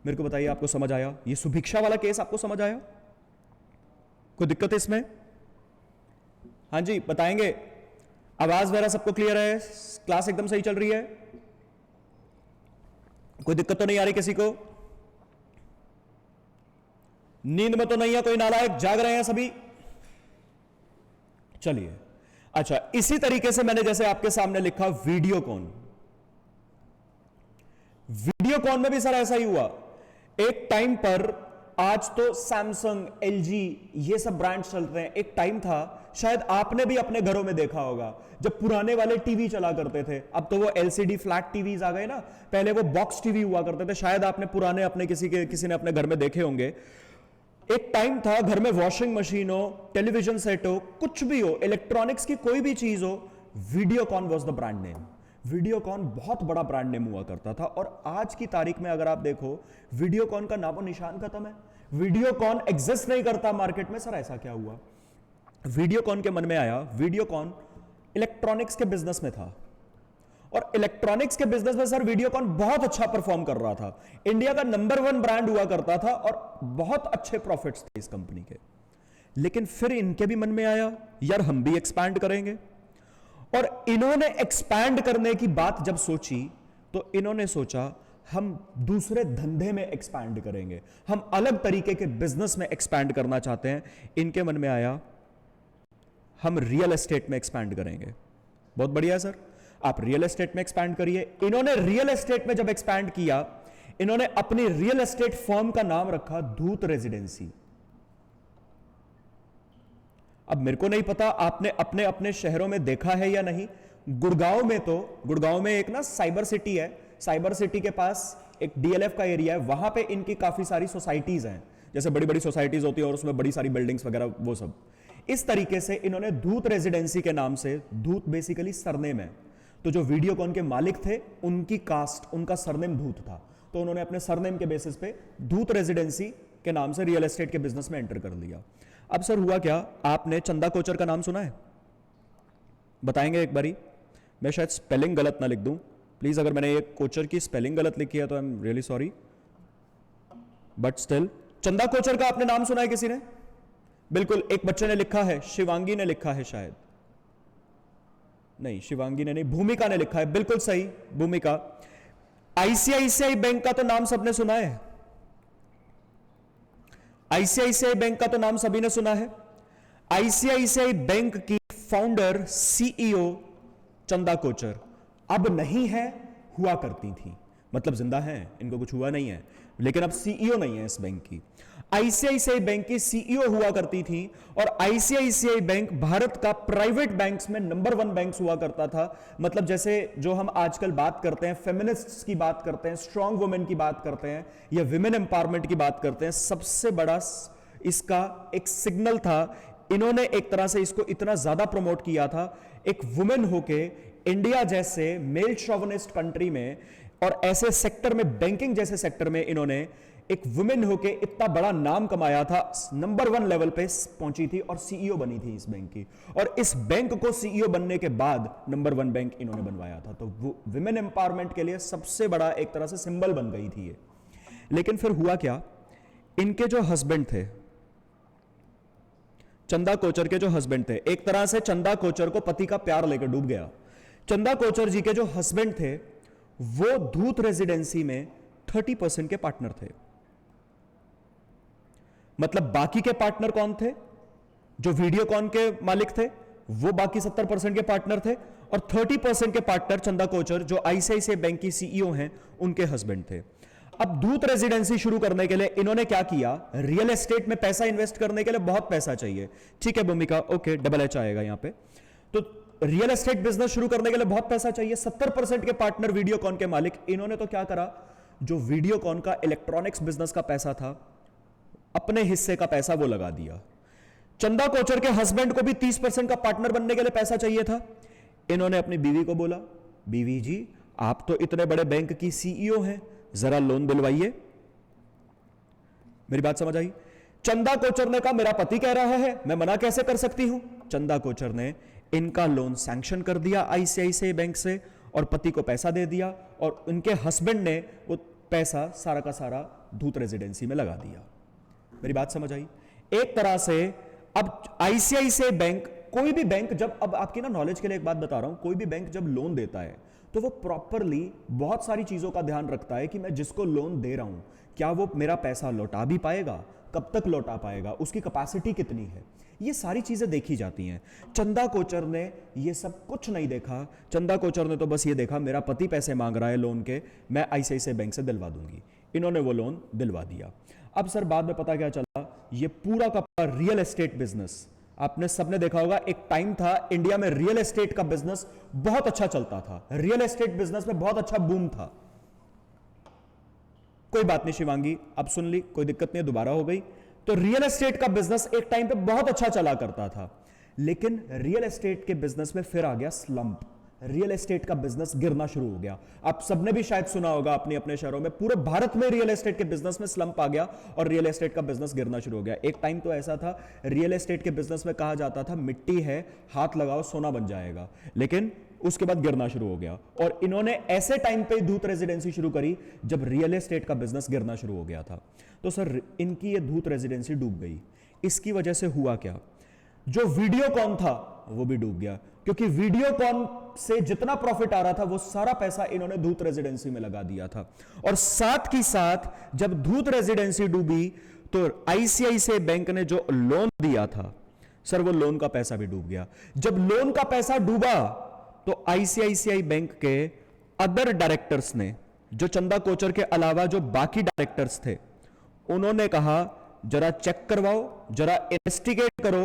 मेरे को बताइए, आपको समझ आया? ये सुभिक्षा वाला केस आपको समझ आया? कोई दिक्कत है इसमें? हाँ जी, बताएंगे। आवाज वगैरह सबको क्लियर है? क्लास एकदम सही चल रही है? कोई दिक्कत तो नहीं आ रही किसी को? नींद में तो नहीं है कोई नालायक? जाग रहे हैं सभी? चलिए, अच्छा, इसी तरीके से मैंने जैसे आपके सामने लिखा वीडियोकॉन, वीडियोकॉन में भी सर ऐसा ही हुआ। एक टाइम पर, आज तो सैमसंग, एलजी ये सब ब्रांड्स चल रहे हैं, एक टाइम था, शायद आपने भी अपने घरों में देखा होगा, जब पुराने वाले टीवी चला करते थे। अब तो वो एलसीडी फ्लैट टीवीज आ गए ना, पहले वो बॉक्स टीवी हुआ करते थे, शायद आपने पुराने अपने किसी ने अपने घर में देखे होंगे। एक टाइम था, घर में वॉशिंग मशीन हो, टेलीविजन सेट हो, कुछ भी हो, इलेक्ट्रॉनिक्स की कोई भी चीज हो, Videocon was the brand name. Videocon बहुत बड़ा ब्रांड नेम हुआ करता था। और आज की तारीख में अगर आप देखो, वीडियोकॉन का नामो निशान खत्म है, वीडियोकॉन एग्जिस्ट नहीं करता मार्केट में। सर ऐसा क्या हुआ? वीडियोकॉन के मन में आया, वीडियोकॉन इलेक्ट्रॉनिक्स के बिजनेस में था और इलेक्ट्रॉनिक्स के बिजनेस में सर वीडियोकॉन बहुत अच्छा परफॉर्म कर रहा था, इंडिया का नंबर 1 ब्रांड हुआ करता था और बहुत अच्छे प्रॉफिट्स थे इस कंपनी के। लेकिन फिर इनके भी मन में आया, यार हम भी एक्सपैंड करेंगे। और इन्होंने एक्सपैंड करने की बात जब सोची, तो इन्होंने सोचा हम दूसरे धंधे में एक्सपैंड करेंगे, हम अलग तरीके के बिजनेस में एक्सपैंड करना चाहते हैं। इनके मन में आया, हम रियल एस्टेट में एक्सपैंड करेंगे। बहुत बढ़िया सर, आप रियल एस्टेट में एक्सपैंड करिए। इन्होंने रियल एस्टेट में जब एक्सपैंड किया, इन्होंने अपनी रियल एस्टेट फर्म का नाम रखा धूत रेजिडेंसी। अब मेरे को नहीं पता आपने अपने अपने शहरों में देखा है या नहीं। गुड़गांव में एक ना साइबर सिटी है, साइबर सिटी के पास एक डीएलएफ का एरिया है, वहां पे इनकी काफी सारी सोसाइटीज हैं, जैसे बड़ी बड़ी सोसाइटीज होती है और उसमें बड़ी सारी बिल्डिंग्स वगैरह वो सब। इस तरीके से इन्होंने धूत रेजिडेंसी के नाम से, धूत बेसिकली सरनेम है, तो जो वीडियोकॉन के मालिक थे उनकी कास्ट, उनका सरनेम धूत था, तो उन्होंने अपने सरनेम के बेसिस पे धूत रेजिडेंसी के नाम से रियल एस्टेट के बिजनेस में एंटर कर लिया। अब सर हुआ क्या, आपने चंदा कोचर का नाम सुना है? बताएंगे एक बारी? मैं शायद स्पेलिंग गलत ना लिख दूं, प्लीज अगर मैंने ये कोचर की स्पेलिंग गलत लिखी है तो I am really sorry, but still. Chanda Kochhar का आपने नाम सुना है किसी ने? बिल्कुल, एक बच्चे ने लिखा है, शिवांगी ने लिखा है शायद, नहीं शिवांगी ने नहीं, भूमिका ने लिखा है, बिल्कुल सही, भूमिका। आईसीआईसीआई बैंक का तो नाम सबने सुना है, आईसीआईसीआई बैंक का तो नाम सभी ने सुना है। आईसीआईसीआई बैंक की फाउंडर सीईओ चंदा कोचर अब नहीं है, हुआ करती थी, मतलब जिंदा हैं, इनको कुछ हुआ नहीं है, लेकिन अब सीईओ नहीं है इस बैंक की। आईसीआईसीआई बैंक की सीईओ हुआ करती थी, और आईसीआईसीआई बैंक भारत का प्राइवेट बैंक्स में नंबर 1 बैंक हुआ करता था। मतलब जैसे जो हम आजकल बात करते हैं, फेमिनिस्ट्स की बात करते हैं, स्ट्रांग वुमेन की बात करते हैं, या विमेन एम्पावरमेंट की बात करते हैं, सबसे बड़ा इसका एक सिग्नल था। इन्होंने एक तरह से इसको इतना ज्यादा प्रमोट किया था, एक वुमेन होके इंडिया जैसे मेल शोविनिस्ट कंट्री में और ऐसे सेक्टर में, बैंकिंग जैसे सेक्टर में, इन्होंने एक वुमेन होके इतना बड़ा नाम कमाया था, नंबर 1 लेवल पे पहुंची थी और सीईओ बनी थी इस बैंक की। और इस बैंक को सीईओ बनने के बाद नंबर 1 बैंक इन्होंने बनवाया था। तो वुमेन एम्पावरमेंट के लिए सबसे बड़ा एक तरह से सिंबल बन गई थी ये। लेकिन फिर हुआ क्या, इनके जो हस्बैंड थे, चंदा कोचर के जो हस्बैंड थे, एक तरह से चंदा कोचर को पति का प्यार लेकर डूब गया। चंदा कोचर जी के जो हस्बैंड थे वो धूत रेजिडेंसी में 30% के पार्टनर थे। मतलब बाकी के पार्टनर कौन थे? जो वीडियोकॉन के मालिक थे वो बाकी 70% के पार्टनर थे, और 30% के पार्टनर चंदा कोचर जो आईसीआईसीआई बैंक की सीईओ हैं उनके हस्बैंड थे। अब धूत रेजिडेंसी शुरू करने के लिए इन्होंने क्या किया, रियल एस्टेट में पैसा इन्वेस्ट करने के लिए बहुत पैसा चाहिए, ठीक है भूमिका, ओके, डबल एच आएगा यहां पे। तो रियल एस्टेट बिजनेस शुरू करने के लिए बहुत पैसा चाहिए। 70% के पार्टनर वीडियोकॉन के मालिक, इन्होंने तो क्या करा, जो वीडियोकॉन का इलेक्ट्रॉनिक्स बिजनेस का पैसा था, अपने हिस्से का पैसा वो लगा दिया। चंदा कोचर के हस्बैंड को भी 30% का पार्टनर बनने के लिए पैसा चाहिए था। इन्होंने अपनी बीवी को बोला, बीवी जी आप तो इतने बड़े बैंक की सीईओ हैं, जरा लोन दिलवाइए। मेरी बात समझ आई? चंदा कोचर ने कहा मेरा पति कह रहा है, मैं मना कैसे कर सकती हूं। चंदा कोचर ने इनका लोन सैंक्शन कर दिया आईसीआईसीआई बैंक से, और पति को पैसा दे दिया, और उनके हस्बैंड ने वो पैसा सारा का सारा धूत रेजिडेंसी में लगा दिया। मेरी बात समझ आई? एक तरह से अब आईसीआईसीआई बैंक, कोई भी बैंक जब, अब आपकी ना नॉलेज के लिए एक बात बता रहा हूं, कोई भी बैंक जब लोन देता है तो वो प्रॉपरली बहुत सारी चीजों का ध्यान रखता है कि मैं जिसको लोन दे रहा हूं क्या वो मेरा पैसा लौटा भी पाएगा, कब तक लौटा पाएगा, उसकी कैपेसिटी कितनी है, ये सारी चीजें देखी जाती हैं। चंदा कोचर ने ये सब कुछ नहीं देखा। चंदा कोचर ने तो बस ये देखा मेरा पति पैसे मांग रहा है लोन के, मैं आईसीआईसीआई बैंक से दिलवा दूंगी। इन्होंने वो लोन दिलवा दिया। अब सर बाद में पता क्या चला, ये पूरा का पूरा रियल एस्टेट बिजनेस, आपने सबने देखा होगा, एक टाइम था इंडिया में रियल एस्टेट का बिजनेस बहुत अच्छा चलता था, रियल एस्टेट बिजनेस में बहुत अच्छा बूम था। कोई बात नहीं शिवांगी, अब सुन ली, कोई दिक्कत नहीं, दोबारा हो गई। तो रियल एस्टेट का बिजनेस एक टाइम पे बहुत अच्छा चला करता था, लेकिन रियल एस्टेट के बिजनेस में फिर आ गया स्लंप, रियल एस्टेट का बिजनेस गिरना शुरू हो गया। आप सबने भी शायद सुना होगा अपने अपने शहरों में, पूरे भारत में रियल एस्टेट के बिजनेस में स्लंप आ गया और रियल एस्टेट का बिजनेस गिरना शुरू हो गया। एक टाइम तो ऐसा था, रियल एस्टेट के बिजनेस में कहा जाता था मिट्टी है, हाथ लगाओ सोना बन जाएगा, लेकिन उसके बाद गिरना शुरू हो गया। और इन्होंने ऐसे टाइम पे धूत रेजिडेंसी शुरू करी जब रियल एस्टेट का बिजनेस गिरना शुरू हो गया था। तो सर इनकी ये धूत रेजिडेंसी डूब गई। इसकी वजह से हुआ क्या, जो वीडियोकॉन था वो भी डूब गया, क्योंकि वीडियोकॉन से जितना प्रॉफिट आ रहा था वो सारा पैसा इन्होंने धूत रेजिडेंसी में लगा दिया था। और साथ ही साथ जब धूत रेजिडेंसी डूबी तो आईसीआईसीआई बैंक ने जो लोन दिया था सर, वो लोन का पैसा भी डूब गया। जब लोन का पैसा डूबा तो आईसीआईसीआई बैंक के अदर डायरेक्टर्स ने, जो चंदा कोचर के अलावा जो बाकी डायरेक्टर्स थे, उन्होंने कहा जरा चेक करवाओ, जरा इन्वेस्टिगेट करो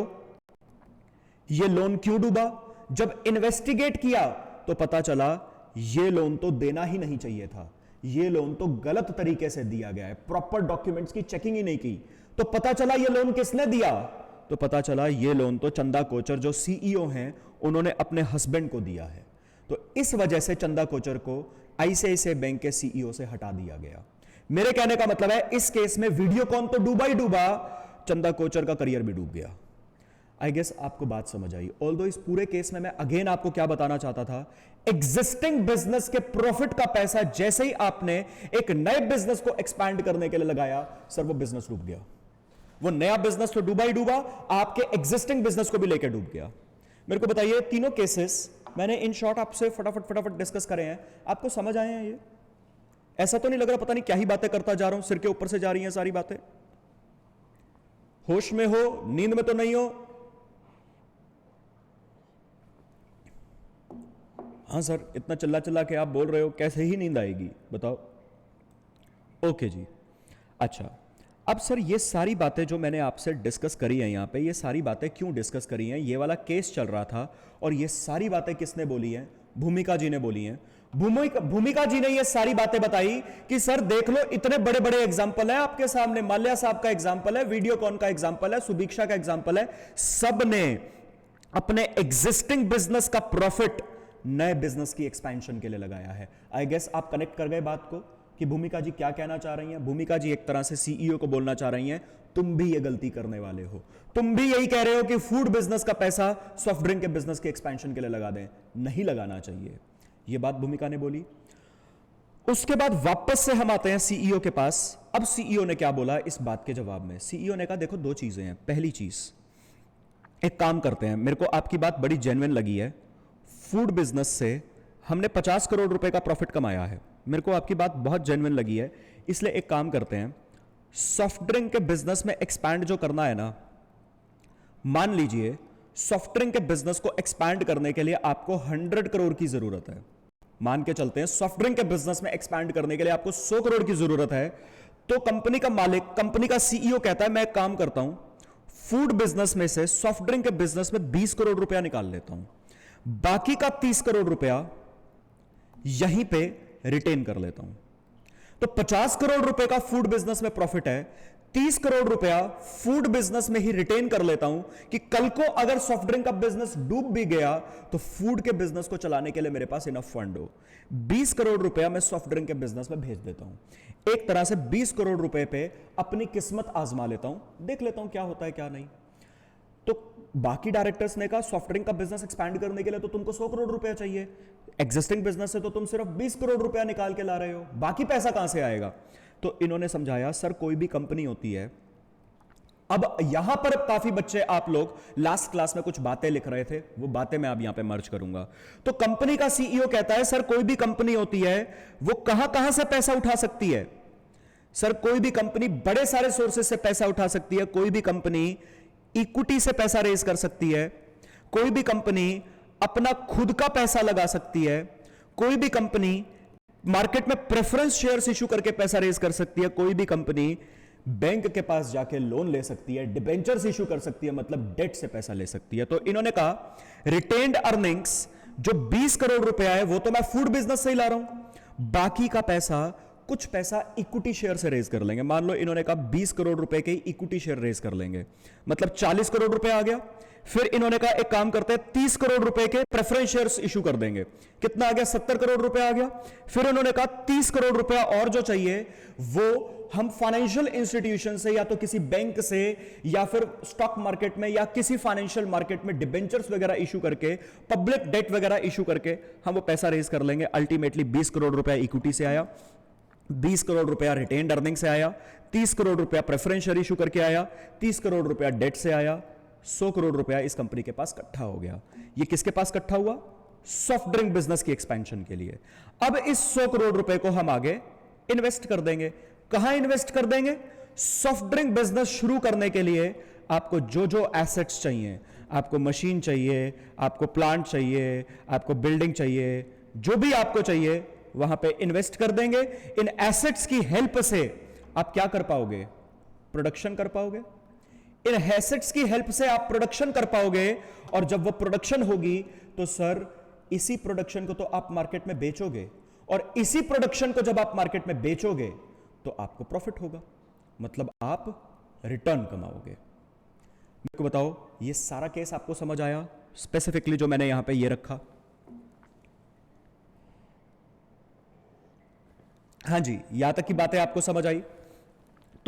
ये लोन क्यों डूबा। जब इन्वेस्टिगेट किया तो पता चला ये लोन तो देना ही नहीं चाहिए था, ये लोन तो गलत तरीके से दिया गया है, प्रॉपर डॉक्यूमेंट्स की चेकिंग ही नहीं की। तो पता चला ये लोन किसने दिया, तो पता चला ये लोन तो चंदा कोचर जो सीईओ हैं उन्होंने अपने हस्बैंड को दिया है। तो इस वजह से चंदा कोचर को आईसीआईसीआई बैंक के सीईओ से हटा दिया गया। मेरे कहने का मतलब है इस केस में वीडियोकॉन तो डूबा ही डूबा, चंदा कोचर का करियर भी डूब गया। आई गेस आपको बात समझ आई। ऑल्दो इस पूरे केस में मैं अगेन आपको क्या बताना चाहता था, एग्जिस्टिंग बिजनेस के प्रॉफिट का पैसा जैसे ही आपने एक नए बिजनेस को एक्सपैंड करने के लिए लगाया, सर वो बिजनेस डूब गया। वो नया बिजनेस तो डूबा ही डूबा, आपके एग्जिस्टिंग बिजनेस को भी लेकर डूब गया। मेरे को बताइए, तीनों केसेस मैंने इन शॉर्ट आपसे फटाफट डिस्कस करे हैं, आपको समझ आए हैं? ये ऐसा तो नहीं लग रहा पता नहीं क्या ही बातें करता जा रहा हूं, सिर के ऊपर से जा रही हैं सारी बातें? होश में हो, नींद में तो नहीं हो? हाँ सर, इतना चिल्ला चिल्ला के आप बोल रहे हो, कैसे ही नींद आएगी बताओ? ओके जी, अच्छा। अब सर ये सारी बातें जो मैंने आपसे डिस्कस करी हैं यहाँ पे, ये सारी बातें क्यों डिस्कस करी हैं? ये वाला केस चल रहा था और ये सारी बातें किसने बोली हैं? भूमिका जी ने बोली हैं। भूमिका जी ने ये सारी बातें बताई कि सर देख लो, इतने बड़े बड़े एग्जाम्पल है आपके सामने, माल्या साहब का एग्जाम्पल है, वीडियोकॉन का एग्जाम्पल है, सुभीक्षा का एग्जाम्पल है, सब ने अपने एग्जिस्टिंग बिजनेस का प्रॉफिट नए बिजनेस की एक्सपेंशन के लिए लगाया है। आई गेस आप कनेक्ट कर गए बात को कि भूमिका जी क्या कहना चाह रही हैं। भूमिका जी एक तरह से सीईओ को बोलना चाह रही हैं, तुम भी ये गलती करने वाले हो, तुम भी यही कह रहे हो कि फूड बिजनेस का पैसा सॉफ्ट ड्रिंक के बिजनेस के एक्सपेंशन के लिए लगा दें, नहीं लगाना चाहिए। ये बात भूमिका ने बोली। उसके बाद वापस से हम आते हैं सीईओ के पास। अब सीईओ ने क्या बोला इस बात के जवाब में? सीईओ ने कहा देखो दो चीजें हैं। पहली चीज, एक काम करते हैं, मेरे को आपकी बात बड़ी जेन्युइन लगी है, फूड बिजनेस से हमने 50 करोड़ रुपए का प्रॉफिट कमाया है, मेरे को आपकी बात बहुत जेन्युइन लगी है, इसलिए एक काम करते हैं, सॉफ्ट ड्रिंक के बिजनेस में एक्सपैंड जो करना है ना, मान लीजिए सॉफ्ट ड्रिंक के बिजनेस को एक्सपैंड करने के लिए आपको 100 करोड़ की जरूरत है। मान के चलते हैं सॉफ्ट ड्रिंक के बिजनेस में एक्सपैंड करने के लिए आपको 100 करोड़ की जरूरत है, तो कंपनी का मालिक, कंपनी का सीईओ कहता है मैं एक काम करता हूं, फूड बिजनेस में से सॉफ्ट ड्रिंक के बिजनेस में 20 करोड़ रुपया निकाल लेता हूं, बाकी का 30 करोड़ रुपया यहीं पे रिटेन कर लेता हूं। तो 50 करोड़ रुपए का फूड बिजनेस में प्रॉफिट है, 30 करोड़ रुपया फूड बिजनेस में ही रिटेन कर लेता हूं कि कल को अगर सॉफ्ट ड्रिंक का बिजनेस डूब भी गया तो फूड के बिजनेस को चलाने के लिए मेरे पास इनफ फंड हो। 20 करोड़ रुपया मैं सॉफ्ट ड्रिंक के बिजनेस में भेज देता हूं। एक तरह से 20 करोड़ रुपए पे अपनी किस्मत आजमा लेता हूं, देख लेता हूं क्या होता है क्या नहीं। तो बाकी डायरेक्टर्स ने कहा सॉफ्ट ड्रिंक का बिजनेस एक्सपैंड करने के लिए तो तुमको 100 करोड़ रुपया चाहिए, एग्जिस्टिंग बिजनेस से तो तुम सिर्फ 20 करोड़ रुपया निकाल के ला रहे हो, बाकी पैसा कहां से आएगा? तो इन्होंने समझाया सर कोई भी कंपनी होती है, अब यहां पर काफी बच्चे आप लोग लास्ट क्लास में कुछ बातें लिख रहे थे, वो बातें मैं अब यहां पे मर्ज करूंगा। तो कंपनी का सीईओ कहता है सर कोई भी कंपनी होती है वो कहां कहां से पैसा उठा सकती है? सर कोई भी कंपनी बड़े सारे सोर्सेस से पैसा उठा सकती है, कोई भी कंपनी इक्विटी से पैसा रेज कर सकती है, कोई भी कंपनी अपना खुद का पैसा लगा सकती है, कोई भी कंपनी मार्केट में प्रेफरेंस शेयर्स इशू करके पैसा रेज कर सकती है, कोई भी कंपनी बैंक के पास जाके लोन ले सकती है, डिबेंचर्स इशू कर सकती है, मतलब डेट से पैसा ले सकती है। तो इन्होंने कहा रिटेन्ड अर्निंग्स जो 20 करोड़ रुपया है वो तो मैं फूड बिजनेस से ही ला रहा हूं, बाकी का पैसा कुछ पैसा इक्विटी शेयर से रेज कर लेंगे। मान लो इन्होंने कहा 20 करोड़ रुपए के इक्विटी शेयर रेज कर लेंगे, मतलब 40 करोड़ रुपए आ गया। फिर इन्होंने कहा एक काम करते हैं 30 करोड़ रुपए के प्रेफरेंस शेयर्स इशू कर देंगे, कितना आ गया? 70 करोड़ रुपए आ गया। फिर उन्होंने कहा 30 करोड़ रुपया और जो चाहिए वो हम फाइनेंशियल इंस्टीट्यूशन से या तो किसी बैंक से या फिर स्टॉक मार्केट में या किसी फाइनेंशियल मार्केट में डिबेंचर्स वगैरह इशू करके, पब्लिक डेट वगैरह इशू करके हम वो पैसा रेज कर लेंगे। अल्टीमेटली 20 करोड़ रुपया इक्विटी से आया, 20 करोड़ रुपया रिटेन्ड अर्निंग से आया, 30 करोड़ रुपया प्रेफरेंस शेयर इशू करके आया, 30 करोड़ रुपया डेट से आया, 100 करोड़ रुपया इस कंपनी के पास इकट्ठा हो गया। ये किसके पास इकट्ठा हुआ? सॉफ्ट ड्रिंक बिजनेस की एक्सपेंशन के लिए। अब इस 100 करोड़ रुपए को हम आगे इन्वेस्ट कर देंगे। कहां इन्वेस्ट कर देंगे? सॉफ्ट ड्रिंक बिजनेस शुरू करने के लिए आपको जो जो एसेट्स चाहिए, आपको मशीन चाहिए, आपको प्लांट चाहिए, आपको बिल्डिंग चाहिए, जो भी आपको चाहिए वहां पे इन्वेस्ट कर देंगे। इन एसेट्स की हेल्प से आप क्या कर पाओगे? प्रोडक्शन कर पाओगे। इन एसेट्स की हेल्प से आप प्रोडक्शन कर पाओगे, और जब वो प्रोडक्शन होगी तो सर इसी प्रोडक्शन को तो आप मार्केट में बेचोगे, और इसी प्रोडक्शन को जब आप मार्केट में बेचोगे तो आपको प्रॉफिट होगा, मतलब आप रिटर्न कमाओगे। मेरे को बताओ ये सारा केस आपको समझ आया? स्पेसिफिकली जो मैंने यहां पे ये रखा, हाँ जी, यहां तक की बातें आपको समझ आई?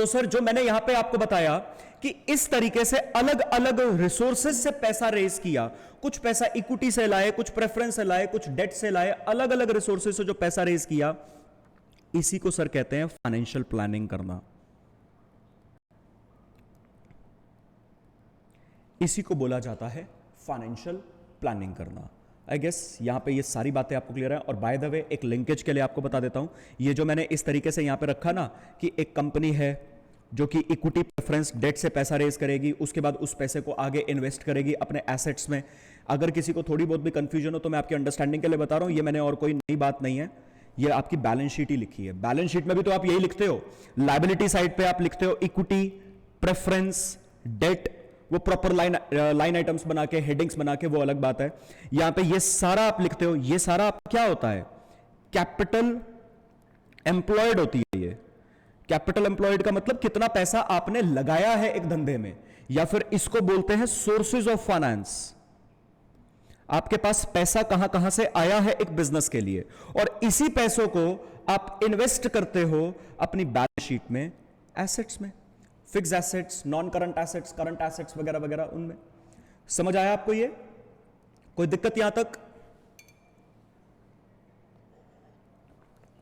तो सर जो मैंने यहां पे आपको बताया कि इस तरीके से अलग अलग रिसोर्सेज से पैसा रेज किया, कुछ पैसा इक्विटी से लाए, कुछ प्रेफरेंस से लाए, कुछ डेट से लाए, अलग अलग रिसोर्सेज से जो पैसा रेज किया, इसी को सर कहते हैं फाइनेंशियल प्लानिंग करना। इसी को बोला जाता है फाइनेंशियल प्लानिंग करना। आई गेस यहां पे ये सारी बातें आपको क्लियर है। और बाय द वे एक लिंकेज के लिए आपको बता देता हूं, ये जो मैंने इस तरीके से यहां पे रखा ना कि एक कंपनी है जो कि इक्विटी प्रेफरेंस डेट से पैसा रेज करेगी, उसके बाद उस पैसे को आगे इन्वेस्ट करेगी अपने एसेट्स में। अगर किसी को थोड़ी बहुत भी कंफ्यूजन हो तो मैं आपकी अंडरस्टैंडिंग के लिए बता रहा हूं, ये मैंने और कोई नई बात नहीं है, ये आपकी बैलेंस शीट ही लिखी है। बैलेंस शीट में भी तो आप यही लिखते हो, लायबिलिटी साइड पे आप लिखते हो इक्विटी, प्रेफरेंस, डेट, वो प्रॉपर लाइन आइटम्स बना के, हेडिंग्स बना के, वो अलग बात है। यहां पे ये सारा आप लिखते हो, ये सारा क्या होता है, कैपिटल एम्प्लॉयड होती है। ये कैपिटल एम्प्लॉयड का मतलब कितना पैसा आपने लगाया है एक धंधे में, या फिर इसको बोलते हैं सोर्सेज ऑफ फाइनेंस। आपके पास पैसा कहां कहां से आया है एक बिजनेस के लिए, और इसी पैसों को आप इन्वेस्ट करते हो अपनी बैलेंस शीट में, एसेट्स में, fix assets, non current assets, current assets वगैरह वगैरह, उनमें। समझ आया आपको? ये कोई दिक्कत यहां तक?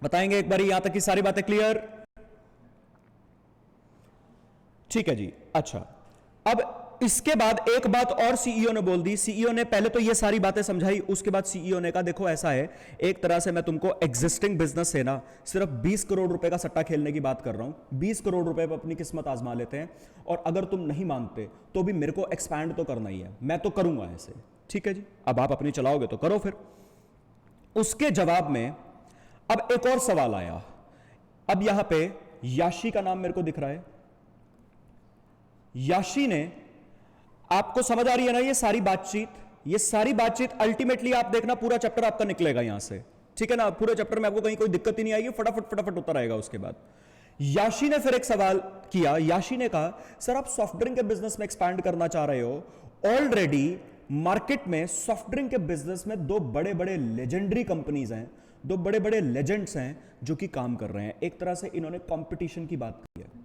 बताएंगे एक बार, यहां तक की सारी बातें क्लियर? ठीक है जी। अच्छा, अब इसके बाद एक बात और सीईओ ने बोल दी। सीईओ ने पहले तो ये सारी बातें समझाई, उसके बाद सीईओ ने कहा देखो ऐसा है, एक तरह से मैं तुमको एग्जिस्टिंग बिजनेस से ना सिर्फ 20 करोड़ रुपए का सट्टा खेलने की बात कर रहा हूं। 20 करोड़ रुपए पर अपनी किस्मत आजमा लेते हैं, और अगर तुम नहीं मानते तो भी मेरे को एक्सपैंड तो करना ही है, मैं तो करूंगा ऐसे। ठीक है जी, अब आप अपनी चलाओगे तो करो फिर। उसके जवाब में अब एक और सवाल आया। अब यहां पे याशी का नाम मेरे को दिख रहा है। याशी ने, आपको समझ आ रही है ना ये सारी बातचीत? ये सारी बातचीत अल्टीमेटली आप देखना पूरा चैप्टर आपका निकलेगा यहां से, ठीक है ना? पूरे चैप्टर में आपको कहीं कोई दिक्कत ही नहीं आएगी, फटाफट फटाफट होता रहेगा। उसके बाद याशी ने फिर एक सवाल किया। याशी ने कहा सर आप सॉफ्ट ड्रिंक के बिजनेस में एक्सपैंड करना चाह रहे हो, ऑलरेडी मार्केट में सॉफ्ट ड्रिंक के बिजनेस में दो बड़े बड़े लेजेंडरी कंपनीज हैं, दो बड़े बड़े लेजेंड्स हैं जो कि काम कर रहे हैं। एक तरह से इन्होंने कंपटीशन की बात की है।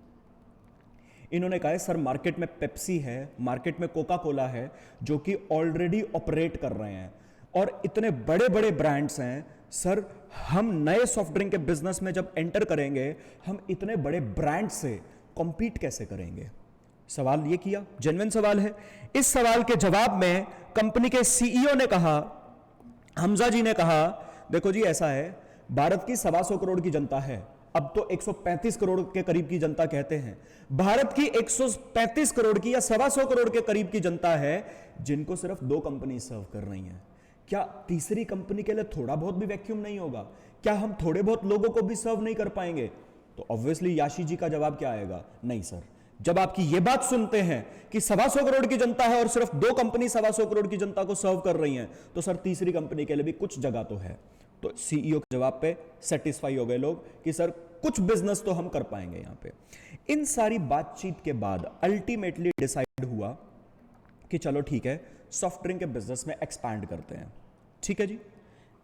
इन्होंने कहा है सर मार्केट में पेप्सी है, मार्केट में कोका कोला है, जो कि ऑलरेडी ऑपरेट कर रहे हैं, और इतने बड़े बड़े ब्रांड्स हैं। सर हम नए सॉफ्ट ड्रिंक के बिजनेस में जब एंटर करेंगे, हम इतने बड़े ब्रांड से कॉम्पीट कैसे करेंगे? सवाल ये किया, जेन्युइन सवाल है। इस सवाल के जवाब में कंपनी के सीईओ ने कहा, हमजा जी ने कहा देखो जी ऐसा है, भारत की 125 करोड़ की जनता है, अब तो 135 करोड़ के करीब की जनता कहते हैं। भारत की 135 करोड़ की या 125 करोड़ के करीब की जनता है जिनको सिर्फ दो कंपनी सर्व कर रही हैं। क्या तीसरी कंपनी के लिए थोड़ा बहुत भी वैक्यूम नहीं होगा? क्या हम थोड़े बहुत लोगों को भी सर्व नहीं कर पाएंगे? तो ऑब्वियसली याशी जी का जवाब क्या आएगा? नहीं सर। जब आपकी यह बात सुनते हैं कि 125 करोड़ की जनता है और सिर्फ दो कंपनी 125 करोड़ की जनता को सर्व कर रही हैं, तो सर तीसरी कंपनी के लिए भी कुछ जगह तो है। तो सीईओ के जवाब पे सेटिस्फाई हो गए लोग कि सर कुछ बिजनेस तो हम कर पाएंगे यहां पे। इन सारी बातचीत के बाद अल्टीमेटली डिसाइड हुआ कि चलो ठीक है, सॉफ्ट ड्रिंक के बिजनेस में एक्सपैंड करते हैं। ठीक है जी,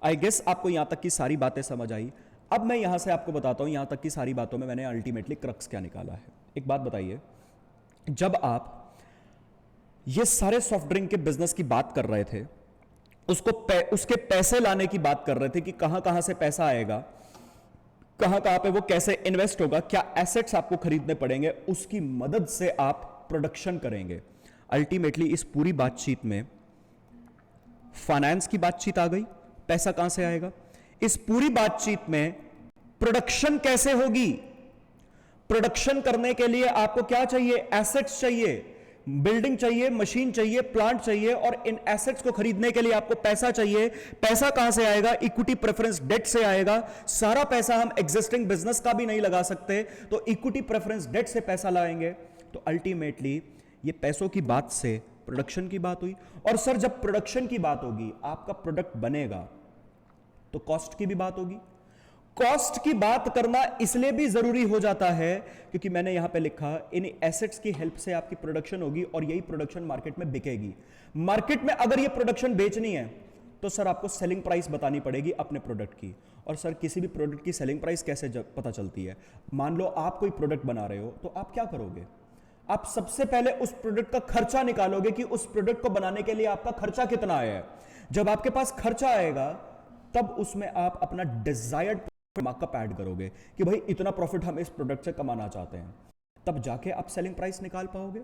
आई गेस आपको यहां तक की सारी बातें समझ आई। अब मैं यहां से आपको बताता हूं यहां तक की सारी बातों में मैंने अल्टीमेटली क्रक्स क्या निकाला है। एक बात बताइए, जब आप ये सारे सॉफ्ट ड्रिंक के बिजनेस की बात कर रहे थे, उसके पैसे लाने की बात कर रहे थे कि कहां कहां से पैसा आएगा, कहां कहां पे वो कैसे इन्वेस्ट होगा, क्या एसेट्स आपको खरीदने पड़ेंगे, उसकी मदद से आप प्रोडक्शन करेंगे। अल्टीमेटली इस पूरी बातचीत में फाइनेंस की बातचीत आ गई, पैसा कहां से आएगा। इस पूरी बातचीत में प्रोडक्शन कैसे होगी, प्रोडक्शन करने के लिए आपको क्या चाहिए, एसेट्स चाहिए, बिल्डिंग चाहिए, मशीन चाहिए, प्लांट चाहिए, और इन एसेट्स को खरीदने के लिए आपको पैसा चाहिए। पैसा कहां से आएगा? इक्विटी प्रेफरेंस डेट से आएगा। सारा पैसा हम एग्जिस्टिंग बिजनेस का भी नहीं लगा सकते, तो इक्विटी प्रेफरेंस डेट से पैसा लाएंगे। तो अल्टीमेटली ये पैसों की बात से प्रोडक्शन की बात हुई। और सर जब प्रोडक्शन की बात होगी, आपका प्रोडक्ट बनेगा, तो कॉस्ट की भी बात होगी। कॉस्ट की बात करना इसलिए भी जरूरी हो जाता है क्योंकि मैंने यहां पे लिखा इन एसेट्स की हेल्प से आपकी प्रोडक्शन होगी और यही प्रोडक्शन मार्केट में बिकेगी। मार्केट में अगर ये प्रोडक्शन बेचनी है तो सर आपको सेलिंग प्राइस बतानी पड़ेगी अपने प्रोडक्ट की। और सर किसी भी प्रोडक्ट की सेलिंग प्राइस कैसे पता चलती है? मान लो आप कोई प्रोडक्ट बना रहे हो, तो आप क्या करोगे? आप सबसे पहले उस प्रोडक्ट का खर्चा निकालोगे कि उस प्रोडक्ट को बनाने के लिए आपका खर्चा कितना आया है। जब आपके पास खर्चा आएगा तब उसमें आप अपना डिजायर्ड मार्कअप ऐड करोगे कि भाई इतना प्रॉफिट हम इस प्रोडक्ट से कमाना चाहते हैं, तब जाके आप सेलिंग प्राइस निकाल पाओगे।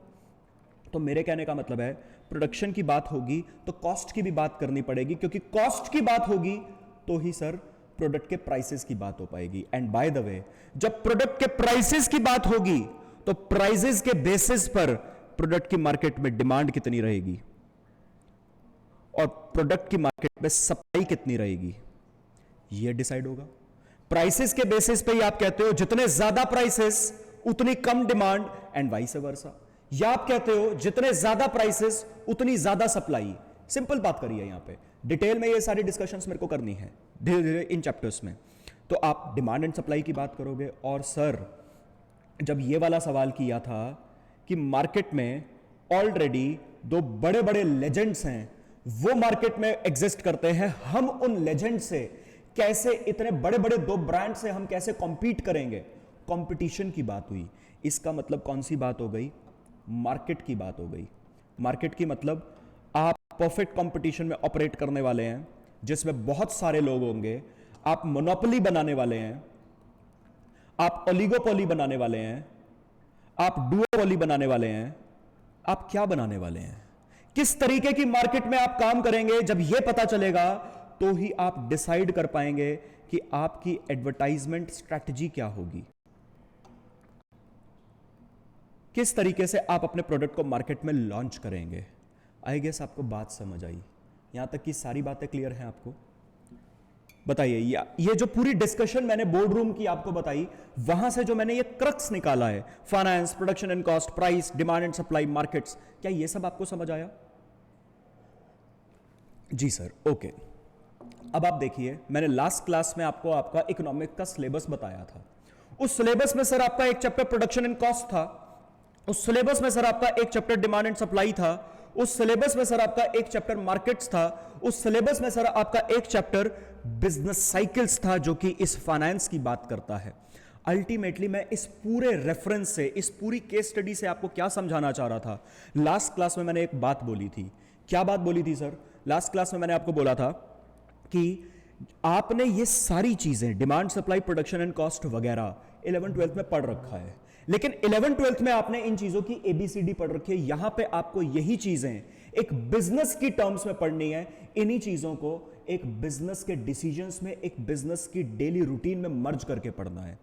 तो मेरे कहने का मतलब है, प्रोडक्शन की बात होगी तो कॉस्ट की भी बात करनी पड़ेगी, क्योंकि कॉस्ट की बात होगी तो ही सर प्रोडक्ट के प्राइसेस की बात हो पाएगी। एंड बाय द वे, जब प्रोडक्ट के प्राइसेस की बात होगी तो प्राइसेस के बेसिस पर प्रोडक्ट की मार्केट में डिमांड कितनी रहेगी और प्रोडक्ट की मार्केट में सप्लाई कितनी रहेगी, यह डिसाइड होगा। प्राइसेस के बेसिस पे ही आप कहते हो जितने ज्यादा प्राइसेस उतनी कम डिमांड, एंड वाइस वर्सा। या आप कहते हो जितने ज्यादा प्राइसेस उतनी ज्यादा सप्लाई। सिंपल बात करिए, यहां पे डिटेल में ये सारी डिस्कशंस मेरे को करनी है धीरे धीरे इन चैप्टर्स में। तो आप डिमांड एंड सप्लाई की बात करोगे। और सर जब ये वाला सवाल किया था कि मार्केट में ऑलरेडी दो बड़े बड़े लेजेंड्स हैं, वो मार्केट में एग्जिस्ट करते हैं, हम उन लेजेंड से कैसे, इतने बड़े बड़े दो ब्रांड से हम कैसे कॉम्पीट करेंगे, कंपटीशन की बात हुई। इसका मतलब कौन सी बात हो गई? मार्केट की बात हो गई। मार्केट की मतलब आप परफेक्ट कंपटीशन में ऑपरेट करने वाले हैं जिसमें बहुत सारे लोग होंगे, आप मोनोपोली बनाने वाले हैं, आप ओलिगोपोली बनाने वाले हैं, आप डुओपोली बनाने वाले हैं। आप क्या बनाने वाले हैं, किस तरीके की मार्केट में आप काम करेंगे, जब यह पता चलेगा तो ही आप डिसाइड कर पाएंगे कि आपकी एडवर्टाइजमेंट स्ट्रैटेजी क्या होगी, किस तरीके से आप अपने प्रोडक्ट को मार्केट में लॉन्च करेंगे। आई गेस आपको बात समझ आई, यहां तक की सारी बातें क्लियर हैं आपको? बताइए, ये जो पूरी डिस्कशन मैंने बोर्ड रूम की आपको बताई, वहां से जो मैंने ये क्रक्स निकाला है, finance, production and cost, price, demand and supply, markets, क्या ये सब आपको समझ आया? जी सर, ओके। अब आप देखिए, मैंने लास्ट क्लास में आपको आपका इकोनॉमिक का सिलेबस बताया था। उस सिलेबस में सर आपका एक चैप्टर प्रोडक्शन एंड कॉस्ट था, उस सिलेबस में सर आपका एक चैप्टर डिमांड एंड सप्लाई था, उस सिलेबस में सर आपका एक चैप्टर मार्केट्स था, उस सिलेबस में सर आपका एक चैप्टर बिजनेस साइकिल्स था, जो कि इस फाइनेंस की बात करता है। अल्टीमेटली मैं इस पूरे रेफरेंस से, इस पूरी केस स्टडी से आपको क्या समझाना चाह रहा था? लास्ट क्लास में मैंने एक बात बोली थी। क्या बात बोली थी सर? लास्ट क्लास में मैंने आपको बोला था कि आपने ये सारी चीजें, demand, supply, production and cost वगैरह 11th-12th में पढ़ रखा है, लेकिन 11th-12th में आपने इन चीजों की एबीसीडी पढ़ रखी है। यहां पे आपको यही चीजें एक बिजनेस की टर्म्स में पढ़नी है। इन्हीं चीजों को एक बिजनेस के डिसीजंस में, एक बिजनेस की डेली रूटीन में मर्ज करके पढ़ना है।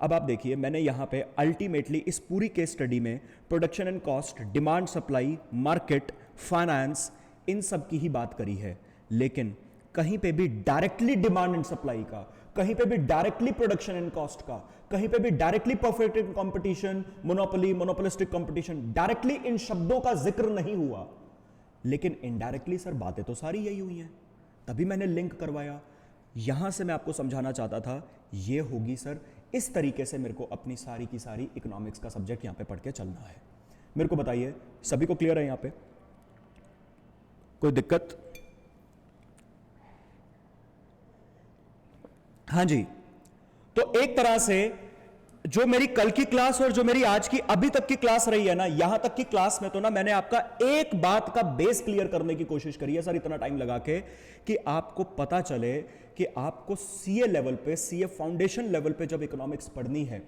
अब आप देखिए, मैंने यहां पे अल्टीमेटली इस पूरी केस स्टडी में production and cost, demand, supply, market, finance, इन सब की ही बात करी है, लेकिन कहीं पे भी डायरेक्टली डिमांड एंड सप्लाई का, कहीं पे भी डायरेक्टली प्रोडक्शन एंड कॉस्ट का, कहीं पे भी directly perfect competition, monopoly, monopolistic competition, directly in शब्दों का जिक्र नहीं हुआ, लेकिन इनडायरेक्टली सर बातें तो सारी यही हुई हैं। तभी मैंने लिंक करवाया। यहां से मैं आपको समझाना चाहता था, ये होगी सर, इस तरीके से मेरे को अपनी सारी की सारी इकोनॉमिक्स का सब्जेक्ट यहां पे पढ़ के चलना है। मेरे को बताइए, सभी को क्लियर है यहां पे? कोई दिक्कत? हाँ जी। तो एक तरह से जो मेरी कल की क्लास और जो मेरी आज की अभी तक की क्लास रही है ना, यहां तक की क्लास में तो ना मैंने आपका एक बात का बेस क्लियर करने की कोशिश करी है सर, इतना टाइम लगा के, कि आपको पता चले कि आपको सीए लेवल पे, सीए फाउंडेशन लेवल पे जब इकोनॉमिक्स पढ़नी है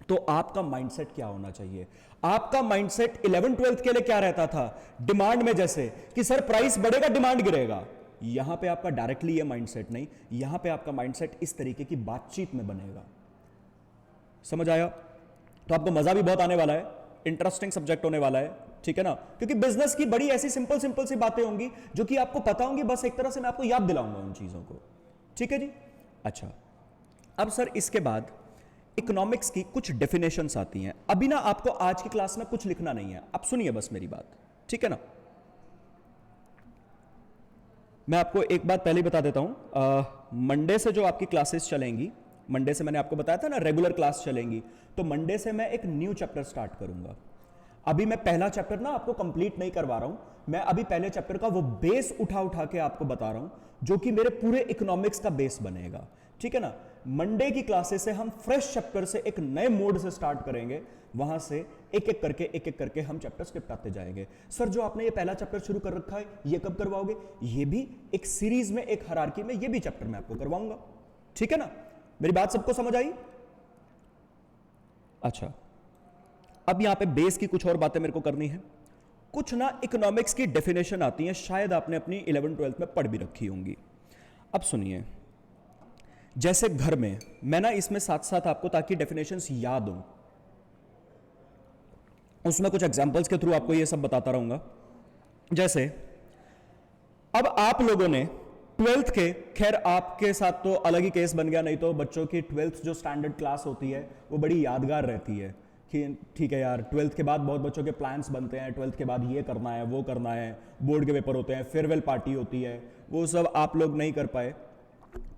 तो आपका माइंडसेट क्या होना चाहिए। आपका माइंडसेट 11th-12th के लिए क्या रहता था? डिमांड में जैसे कि सर प्राइस बढ़ेगा, डिमांड गिरेगा। यहां पे आपका डायरेक्टली ये माइंडसेट नहीं, यहां पे आपका माइंडसेट इस तरीके की बातचीत में बनेगा। समझ आया? तो आपको मजा भी बहुत आने वाला है, इंटरेस्टिंग सब्जेक्ट होने वाला है, ठीक है ना? क्योंकि बिजनेस की बड़ी ऐसी सिंपल सिंपल सी बातें होंगी जो कि आपको पता होंगी, बस एक तरह से मैं आपको याद दिलाऊंगा उन चीजों को। ठीक है जी? अच्छा, अब सर इसके बाद इकोनॉमिक्स की कुछ डेफिनेशंस आती हैं। अभी ना आपको आज की क्लास में कुछ लिखना नहीं है, आप सुनिए बस मेरी बात, ठीक है ना? मैं आपको एक बात पहले बता देता हूं, मंडे से जो आपकी क्लासेस चलेंगी, मंडे से मैंने आपको बताया था ना रेगुलर क्लास चलेंगी, तो मंडे से मैं एक न्यू चैप्टर स्टार्ट करूंगा। अभी मैं पहला चैप्टर ना आपको कंप्लीट नहीं करवा रहा हूं, मैं अभी पहले चैप्टर का वो बेस उठा उठा के आपको बता रहा हूं, जो कि मेरे पूरे इकोनॉमिक्स का बेस बनेगा, ठीक है ना। मंडे की क्लासेस से हम फ्रेश चैप्टर से एक नए मोड से स्टार्ट करेंगे, वहां से एक एक करके हम चैप्टर्स निपटाते जाएंगे। सर जो आपने ये पहला चैप्टर शुरू कर रखा है, ये कब करवाओगे? ये भी एक सीरीज में, एक हायरार्की में, ये भी चैप्टर मैं आपको करवाऊंगा, ठीक है ना। मेरी बात सबको समझ आई? अच्छा, अब यहां पे बेस की कुछ और बातें मेरे को करनी है। कुछ ना इकोनॉमिक्स की डेफिनेशन आती है, शायद आपने अपनी 11th 12th में पढ़ भी रखी होंगी। अब सुनिए, जैसे घर में, मैं ना इसमें साथ साथ आपको ताकि डेफिनेशंस याद हो, उसमें कुछ एग्जांपल्स के थ्रू आपको ये सब बताता रहूंगा। जैसे अब आप लोगों ने 12th के, खैर आपके साथ तो अलग ही केस बन गया, नहीं तो बच्चों की 12th जो स्टैंडर्ड क्लास होती है वो बड़ी यादगार रहती है कि ठीक है यार, 12th के बाद बहुत बच्चों के प्लान्स बनते हैं, 12th के बाद ये करना है, वो करना है, बोर्ड के पेपर होते हैं, फेयरवेल पार्टी होती है, वो सब आप लोग नहीं कर पाए।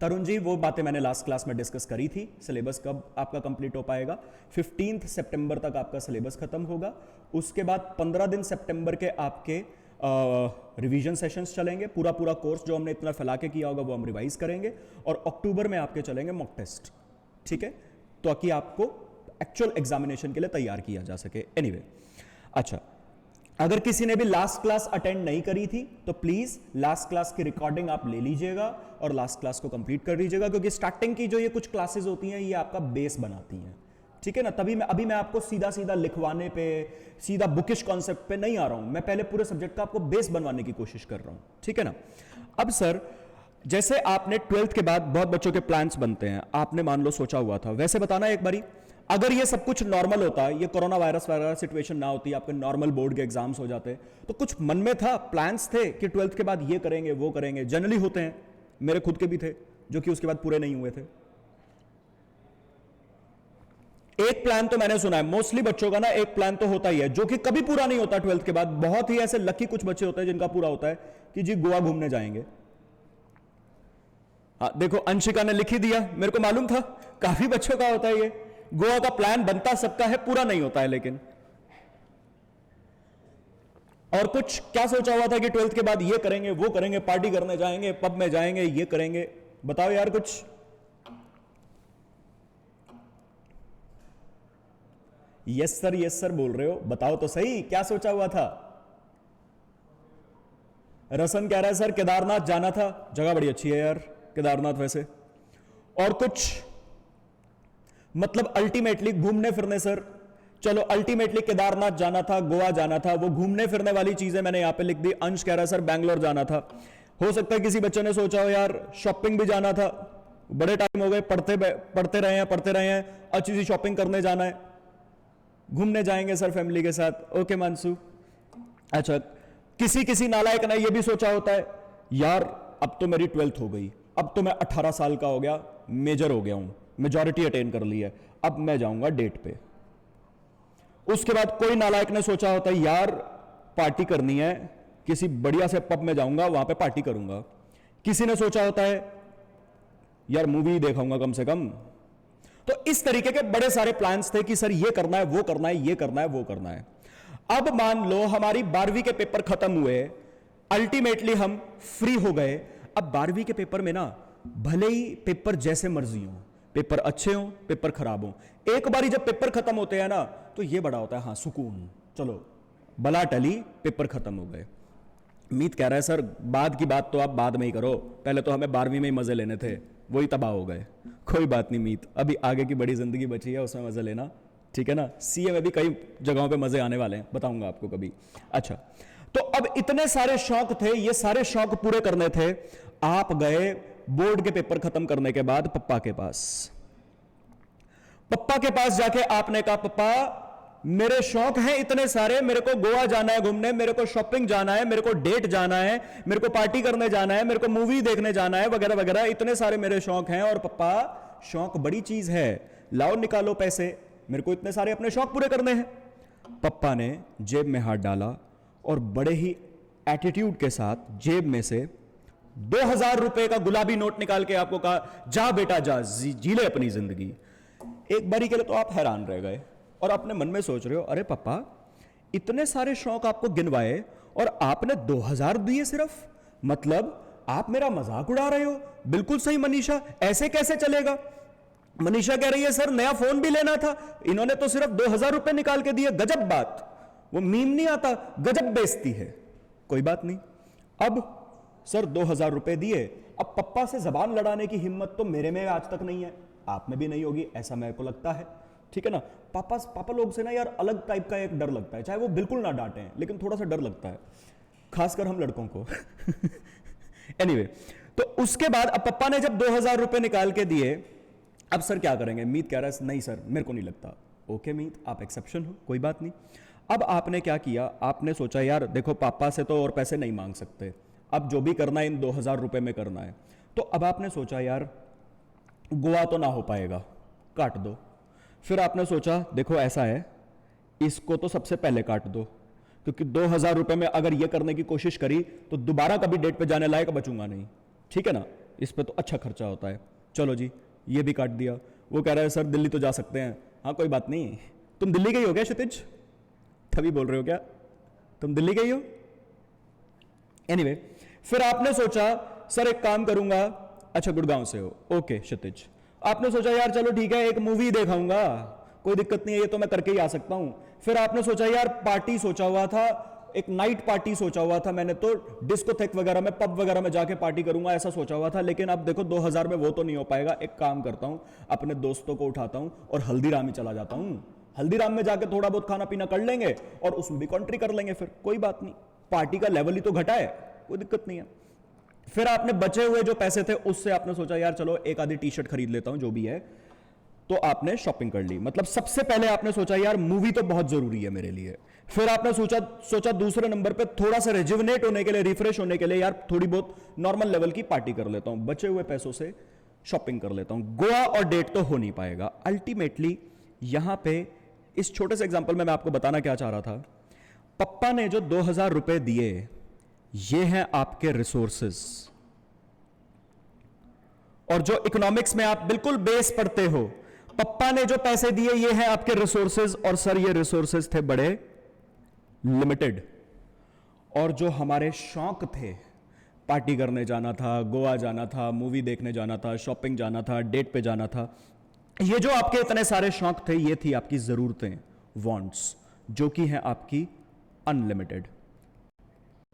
तरुण जी, वो बातें मैंने लास्ट क्लास में डिस्कस करी थी। सिलेबस कब आपका कंप्लीट हो पाएगा? 15 सितंबर तक आपका सिलेबस खत्म होगा। उसके बाद 15 दिन सितंबर के आपके रिवीजन सेशंस चलेंगे। पूरा पूरा कोर्स जो हमने इतना फैला के किया होगा वो हम रिवाइज करेंगे, और अक्टूबर में आपके चलेंगे मॉक टेस्ट, ठीक है, तो ताकि आपको एक्चुअल एग्जामिनेशन के लिए तैयार किया जा सके। एनीवे, अच्छा, अगर किसी ने भी लास्ट क्लास अटेंड नहीं करी थी तो प्लीज लास्ट क्लास की रिकॉर्डिंग आप ले लीजिएगा और लास्ट क्लास को कंप्लीट कर लीजिएगा, क्योंकि स्टार्टिंग की जो ये कुछ क्लासेस होती हैं ये आपका बेस बनाती हैं, ठीक है ना। तभी अभी मैं आपको सीधा सीधा लिखवाने पे, सीधा बुकिश कॉन्सेप्ट पे नहीं आ रहा हूं, मैं पहले पूरे सब्जेक्ट का आपको बेस बनवाने की कोशिश कर रहा हूं, ठीक है ना। अब सर, जैसे आपने 12th के बाद बहुत बच्चों के प्लान्स बनते हैं, आपने मान लो सोचा हुआ था, वैसे बताना एक बारी, अगर ये सब कुछ नॉर्मल होता, ये कोरोना वायरस वगैरह सिचुएशन ना होती, आपके नॉर्मल बोर्ड के एग्जाम्स हो जाते, तो कुछ मन में था, प्लान्स थे कि 12th के बाद ये करेंगे वो करेंगे, जनरली होते हैं, मेरे खुद के भी थे जो कि उसके बाद पूरे नहीं हुए थे। एक प्लान तो मैंने सुना है मोस्टली बच्चों का ना, एक प्लान तो होता ही है जो कि कभी पूरा नहीं होता 12th के बाद। बहुत ही ऐसे लकी कुछ बच्चे होते हैं जिनका पूरा होता है कि जी गोवा घूमने जाएंगे। देखो अंशिका ने लिख ही दिया, मेरे को मालूम था, काफी बच्चों का होता है ये, गोवा का प्लान बनता सबका है, पूरा नहीं होता है। लेकिन और कुछ क्या सोचा हुआ था कि 12th के बाद ये करेंगे वो करेंगे, पार्टी करने जाएंगे, पब में जाएंगे, ये करेंगे, बताओ यार कुछ। यस सर बोल रहे हो, बताओ तो सही क्या सोचा हुआ था। रसन कह रहा है सर केदारनाथ जाना था, जगह बड़ी अच्छी है यार केदारनाथ वैसे। और कुछ मतलब अल्टीमेटली घूमने फिरने सर, चलो अल्टीमेटली केदारनाथ जाना था, गोवा जाना था, वो घूमने फिरने वाली चीजें मैंने यहां पे लिख दी। अंश कह रहा है सर बैंगलोर जाना था। हो सकता है किसी बच्चे ने सोचा हो यार शॉपिंग भी जाना था, बड़े टाइम हो गए पढ़ते रहे हैं, अच्छी सी शॉपिंग करने जाना है, घूमने जाएंगे सर फैमिली के साथ। ओके मानसू। अच्छा, किसी नालायक ने यह भी सोचा होता है यार अब तो मेरी 12th हो गई, अब तो मैं 18 साल का हो गया, मेजर हो गया हूं, मेजॉरिटी अटेन कर ली है, अब मैं जाऊंगा डेट पे। उसके बाद कोई नालायक ने सोचा होता है यार पार्टी करनी है, किसी बढ़िया से पब में जाऊंगा, वहां पे पार्टी करूंगा। किसी ने सोचा होता है यार मूवी देखूंगा कम से कम। तो इस तरीके के बड़े सारे प्लान्स थे कि सर ये करना है, वो करना है, ये करना है, वो करना है। अब मान लो हमारी 12वीं के पेपर खत्म हुए, अल्टीमेटली हम फ्री हो गए। अब 12वीं के पेपर में ना भले ही पेपर जैसे मर्जी हो, पेपर अच्छे हो, पेपर खराब हो, एक बारी जब पेपर खत्म होते हैं ना तो ये बड़ा होता है हाँ सुकून, चलो बला टली, पेपर खत्म हो गए। मीत कह रहा है सर बाद की बात तो आप बाद में ही करो, पहले तो हमें 12वीं में ही मजे लेने थे, वही तबाह हो गए। कोई बात नहीं मीत, अभी आगे की बड़ी जिंदगी बची है, उसमें मजे लेना, ठीक है ना। सीए में भी कई जगहों पे मजे आने वाले हैं, बताऊंगा आपको कभी। अच्छा, तो अब इतने सारे शौक थे, ये सारे शौक पूरे करने थे। आप गए बोर्ड के पेपर खत्म करने के बाद पप्पा के पास जाके आपने कहा पप्पा मेरे शौक हैं इतने सारे, मेरे को गोवा जाना है घूमने, मेरे को शॉपिंग जाना है, मेरे को डेट जाना है, मेरे को पार्टी करने जाना है, मेरे को मूवी देखने जाना है, वगैरह वगैरह, इतने सारे मेरे शौक हैं। और पप्पा शौक बड़ी चीज है, लाओ निकालो पैसे, मेरे को इतने सारे अपने शौक पूरे करने हैं। पप्पा ने जेब में हाथ डाला और बड़े ही एटीट्यूड के साथ जेब में से 2000 रुपए का गुलाबी नोट निकाल के आपको कहा जा बेटा जा, जी ले अपनी जिंदगी। एक बारी के लिए तो आप हैरान रह गए और अपने मन में सोच रहे हो अरे पापा इतने सारे शौक आपको गिनवाए और आपने 2000 दिए सिर्फ, मतलब आप मेरा मजाक उड़ा रहे हो। बिल्कुल सही मनीषा, ऐसे कैसे चलेगा। मनीषा कह रही है सर नया फोन भी लेना था, इन्होंने तो सिर्फ 2000 रुपए निकाल के दिए। गजब बात, वो मीम नहीं आता, गजब बेइज्जती है। कोई बात नहीं, अब सर 2000 रुपए दिए, अब पप्पा से जबान लड़ाने की हिम्मत तो मेरे में आज तक नहीं है, आप में भी नहीं होगी ऐसा मेरे को लगता है, ठीक है ना। पापा लोग से ना यार अलग टाइप का एक डर लगता है, चाहे वो बिल्कुल ना डांटे लेकिन थोड़ा सा डर लगता है, खासकर हम लड़कों को। एनीवे, तो उसके बाद अब पप्पा ने जब 2000 रुपए निकाल के दिए, अब सर क्या करेंगे। मीत कह रहा है नहीं सर मेरे को नहीं लगता। ओके मीत, आप एक्सेप्शन हो, कोई बात नहीं। अब आपने क्या किया, आपने सोचा यार देखो पापा से तो और पैसे नहीं मांग सकते, अब जो भी करना है इन 2000 रुपए में करना है। तो अब आपने सोचा यार गोवा तो ना हो पाएगा, काट दो। फिर आपने सोचा देखो ऐसा है, इसको तो सबसे पहले काट दो, क्योंकि 2000 रुपए में अगर ये करने की कोशिश करी तो दोबारा कभी डेट पे जाने लायक बचूंगा नहीं, ठीक है ना, इस पे तो अच्छा खर्चा होता है। चलो जी, ये भी काट दिया। वो कह रहा है सर दिल्ली तो जा सकते हैं, हाँ कोई बात नहीं। तुम दिल्ली गई हो क्या क्षितिज, तभी बोल रहे हो क्या, तुम दिल्ली गई हो। एनीवे, फिर आपने सोचा सर एक काम करूंगा, अच्छा गुड़गांव से हो, ओके क्षितिज। आपने सोचा यार चलो ठीक है एक मूवी देखाऊंगा, कोई दिक्कत नहीं है, ये तो मैं करके ही आ सकता हूं। फिर आपने सोचा यार पार्टी सोचा हुआ था, एक नाइट पार्टी सोचा हुआ था मैंने, तो डिस्कोथेक वगैरह में, पब वगैरह में जाके पार्टी करूंगा ऐसा सोचा हुआ था, लेकिन अब देखो 2000 में वो तो नहीं हो पाएगा। एक काम करता हूं, अपने दोस्तों को उठाता हूं और हल्दीराम ही चला जाता हूं। हल्दीराम में जाके थोड़ा बहुत खाना पीना कर लेंगे और उसमें भी कॉन्ट्री कर लेंगे, फिर कोई बात नहीं, पार्टी का लेवल ही तो घटा है, कोई दिक्कत नहीं है। फिर आपने बचे हुए जो पैसे थे उससे आपने सोचा यार चलो एक आधी टी शर्ट खरीद लेता हूं जो भी है, तो आपने शॉपिंग कर ली। मतलब सबसे पहले आपने सोचा यार मूवी तो बहुत जरूरी है मेरे लिए। फिर आपने सोचा दूसरे नंबर पे थोड़ा सा रेजुविनेट होने के लिए, रिफ्रेश होने के लिए यार थोड़ी बहुत नॉर्मल लेवल की पार्टी कर लेता हूं, बचे हुए पैसों से शॉपिंग कर लेता हूं। गोवा और डेट तो हो नहीं पाएगा। अल्टीमेटली यहां पे इस छोटे से एग्जांपल में मैं आपको बताना क्या चाह रहा था, पप्पा ने जो 2000 रुपए दिए ये हैं आपके रिसोर्सेस, और जो इकोनॉमिक्स में आप बिल्कुल बेस पढ़ते हो, पप्पा ने जो पैसे दिए ये हैं आपके रिसोर्सेज, और सर ये रिसोर्सेज थे बड़े लिमिटेड। और जो हमारे शौक थे, पार्टी करने जाना था, गोवा जाना था, मूवी देखने जाना था, शॉपिंग जाना था, डेट पे जाना था, ये जो आपके इतने सारे शौक थे ये थी आपकी जरूरतें, वांट्स, जो कि हैं आपकी अनलिमिटेड।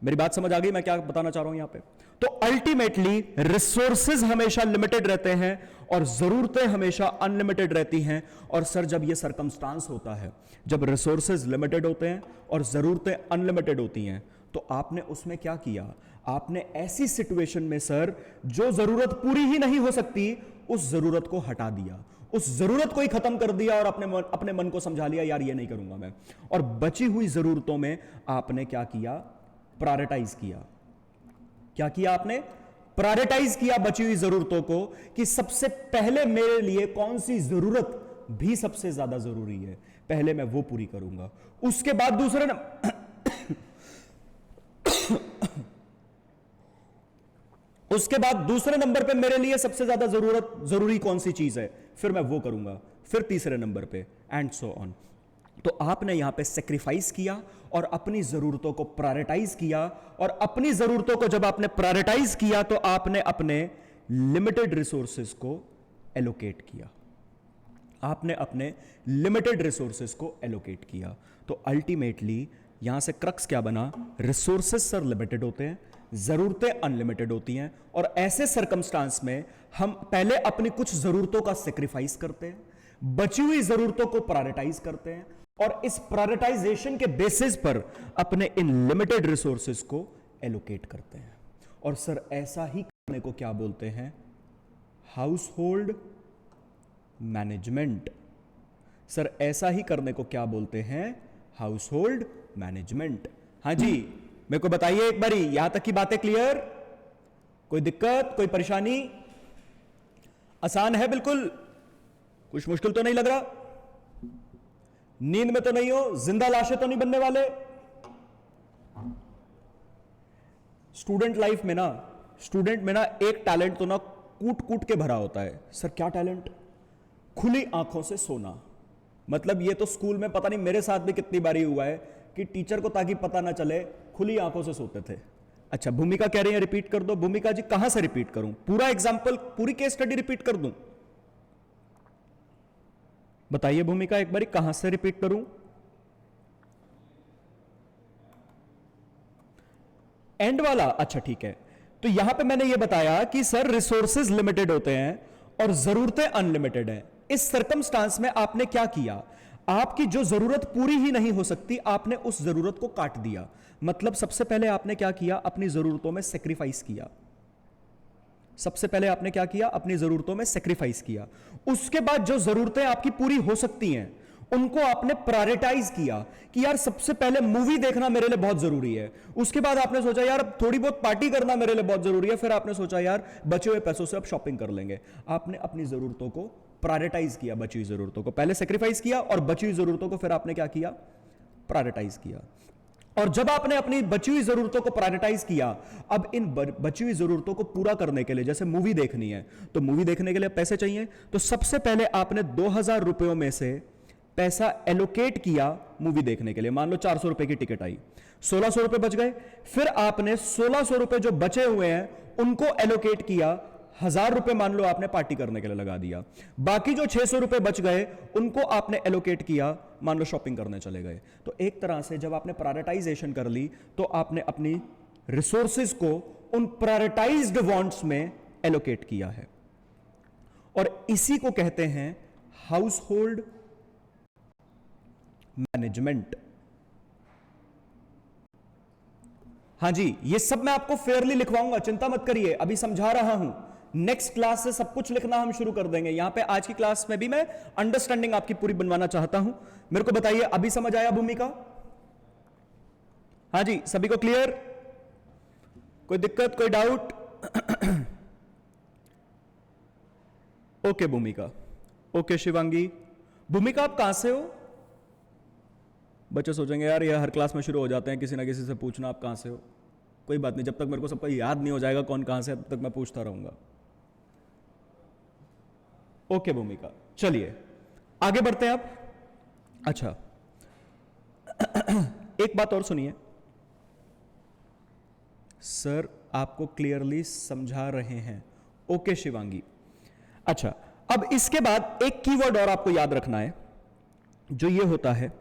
मेरी बात समझ आ गई मैं क्या बताना चाह रहा हूं यहां पे। तो अल्टीमेटली रिसोर्सेज हमेशा लिमिटेड रहते हैं और जरूरतें हमेशा अनलिमिटेड रहती हैं। और सर जब ये सरकमस्टांस होता है, जब रिसोर्सेज लिमिटेड होते हैं और जरूरतें अनलिमिटेड होती हैं, तो आपने उसमें क्या किया, आपने ऐसी सिचुएशन में सर जो जरूरत पूरी ही नहीं हो सकती उस जरूरत को हटा दिया, उस जरूरत को ही खत्म कर दिया और अपने मन को समझा लिया यार ये नहीं करूंगा मैं। और बची हुई जरूरतों में आपने क्या किया, प्रायोरिटाइज किया। क्या किया आपने, प्रायोरिटाइज किया बची हुई जरूरतों को, कि सबसे पहले मेरे लिए कौन सी जरूरत भी सबसे ज्यादा जरूरी है, पहले मैं वो पूरी करूंगा। उसके बाद दूसरे नंबर पे मेरे लिए सबसे ज्यादा जरूरी कौन सी चीज है, फिर मैं वो करूंगा, फिर तीसरे नंबर पे, एंड सो ऑन। तो आपने यहां पे सेक्रीफाइस किया और अपनी जरूरतों को प्रायोरिटाइज किया, और अपनी जरूरतों को जब आपने प्रायोरिटाइज किया तो आपने अपने लिमिटेड रिसोर्सेज को एलोकेट किया, आपने अपने लिमिटेड रिसोर्सेज को एलोकेट किया। तो अल्टीमेटली यहां से क्रक्स क्या बना, रिसोर्सेज सर लिमिटेड होते हैं, जरूरतें अनलिमिटेड होती हैं, और ऐसे सरकमस्टांस में हम पहले अपनी कुछ जरूरतों का सेक्रीफाइस करते हैं, बची हुई जरूरतों को प्रायोरिटाइज करते हैं, और इस प्रायोरिटाइजेशन के बेसिस पर अपने इन लिमिटेड रिसोर्सेज को एलोकेट करते हैं। और सर ऐसा ही करने को क्या बोलते हैं, हाउस होल्ड मैनेजमेंट। सर ऐसा ही करने को क्या बोलते हैं, हाउस होल्ड मैनेजमेंट। हाँ जी, मेरे को बताइए एक बारी, यहां तक की बातें क्लियर, कोई दिक्कत, कोई परेशानी, आसान है बिल्कुल, कुछ मुश्किल तो नहीं लग रहा, नींद में तो नहीं हो, जिंदा लाशें तो नहीं बनने वाले। स्टूडेंट लाइफ में ना, स्टूडेंट में ना एक टैलेंट तो ना कूट कूट के भरा होता है। सर क्या टैलेंट, खुली आंखों से सोना। मतलब ये तो स्कूल में पता नहीं मेरे साथ भी कितनी बारी हुआ है, कि टीचर को ताकि पता ना चले खुली आंखों से सोते थे। अच्छा, भूमिका कह रही है रिपीट कर दो। भूमिका जी कहां से रिपीट करूं? पूरा एग्जांपल, पूरी केस स्टडी रिपीट कर दूं? बताइए भूमिका, एक बारी कहां से रिपीट करूं? एंड वाला? अच्छा ठीक है। तो यहां पे मैंने ये बताया कि सर रिसोर्सेज लिमिटेड होते हैं और जरूरतें अनलिमिटेड हैं। इस सर्कमस्टांस में आपने क्या किया? आपकी जो जरूरत पूरी ही नहीं हो सकती, आपने उस जरूरत को काट दिया। मतलब सबसे पहले आपने क्या किया? अपनी जरूरतों में सेक्रीफाइस किया। सबसे पहले आपने क्या किया? अपनी जरूरतों में सेक्रीफाइस किया। उसके बाद जो जरूरतें आपकी पूरी हो सकती हैं उनको आपने प्रायोरिटाइज किया कि यार सबसे पहले मूवी देखना मेरे लिए बहुत जरूरी है। उसके बाद आपने सोचा यार थोड़ी बहुत पार्टी करना मेरे लिए बहुत जरूरी है। फिर आपने सोचा यार बचे हुए पैसों से अब शॉपिंग कर लेंगे। आपने अपनी जरूरतों को प्रायोरिटाइज किया, बची हुई जरूरतों को पहले सेक्रीफाइस किया और बची हुई जरूरतों को फिर आपने क्या किया? प्रायोरिटाइज किया। और जब आपने अपनी बची हुई जरूरतों को प्रायोरिटाइज किया, अब इन बची हुई जरूरतों को पूरा करने के लिए, जैसे मूवी देखनी है तो मूवी देखने के लिए पैसे चाहिए, तो सबसे पहले आपने 2000 रुपयों में से पैसा एलोकेट किया मूवी देखने के लिए। मान लो 400 रुपए की टिकट आई, 1600 रुपए बच गए। फिर आपने 1600 रुपए जो बचे हुए हैं उनको एलोकेट किया, 1000 रुपए मान लो आपने पार्टी करने के लिए लगा दिया। बाकी जो 600 रुपए बच गए उनको आपने एलोकेट किया, मान लो शॉपिंग करने चले गए। तो एक तरह से जब आपने प्रायोरिटाइजेशन कर ली तो आपने अपनी रिसोर्सेज को उन प्रायोरिटाइज्ड वांट्स में एलोकेट किया है। और इसी को कहते हैं हाउस होल्ड मैनेजमेंट। हां जी, ये सब मैं आपको फेयरली लिखवाऊंगा, चिंता मत करिए, अभी समझा रहा हूं। नेक्स्ट क्लास से सब कुछ लिखना हम शुरू कर देंगे। यहां पे आज की क्लास में भी मैं अंडरस्टैंडिंग आपकी पूरी बनवाना चाहता हूं। मेरे को बताइए अभी समझ आया भूमिका? हां जी, सभी को क्लियर? कोई दिक्कत, कोई डाउट? ओके भूमिका, ओके शिवांगी। भूमिका आप कहां से हो? बच्चे सोचेंगे यार ये हर क्लास में शुरू हो जाते हैं किसी ना किसी से पूछना आप कहां से हो। कोई बात नहीं, जब तक मेरे को सबका याद नहीं हो जाएगा कौन कहां से, तब तक मैं पूछता रहूंगा। ओके भूमिका, चलिए आगे बढ़ते हैं आप। अच्छा एक बात और सुनिए, सर आपको क्लियरली समझा रहे हैं। ओके शिवांगी। अच्छा, अब इसके बाद एक कीवर्ड और आपको याद रखना है, जो ये होता है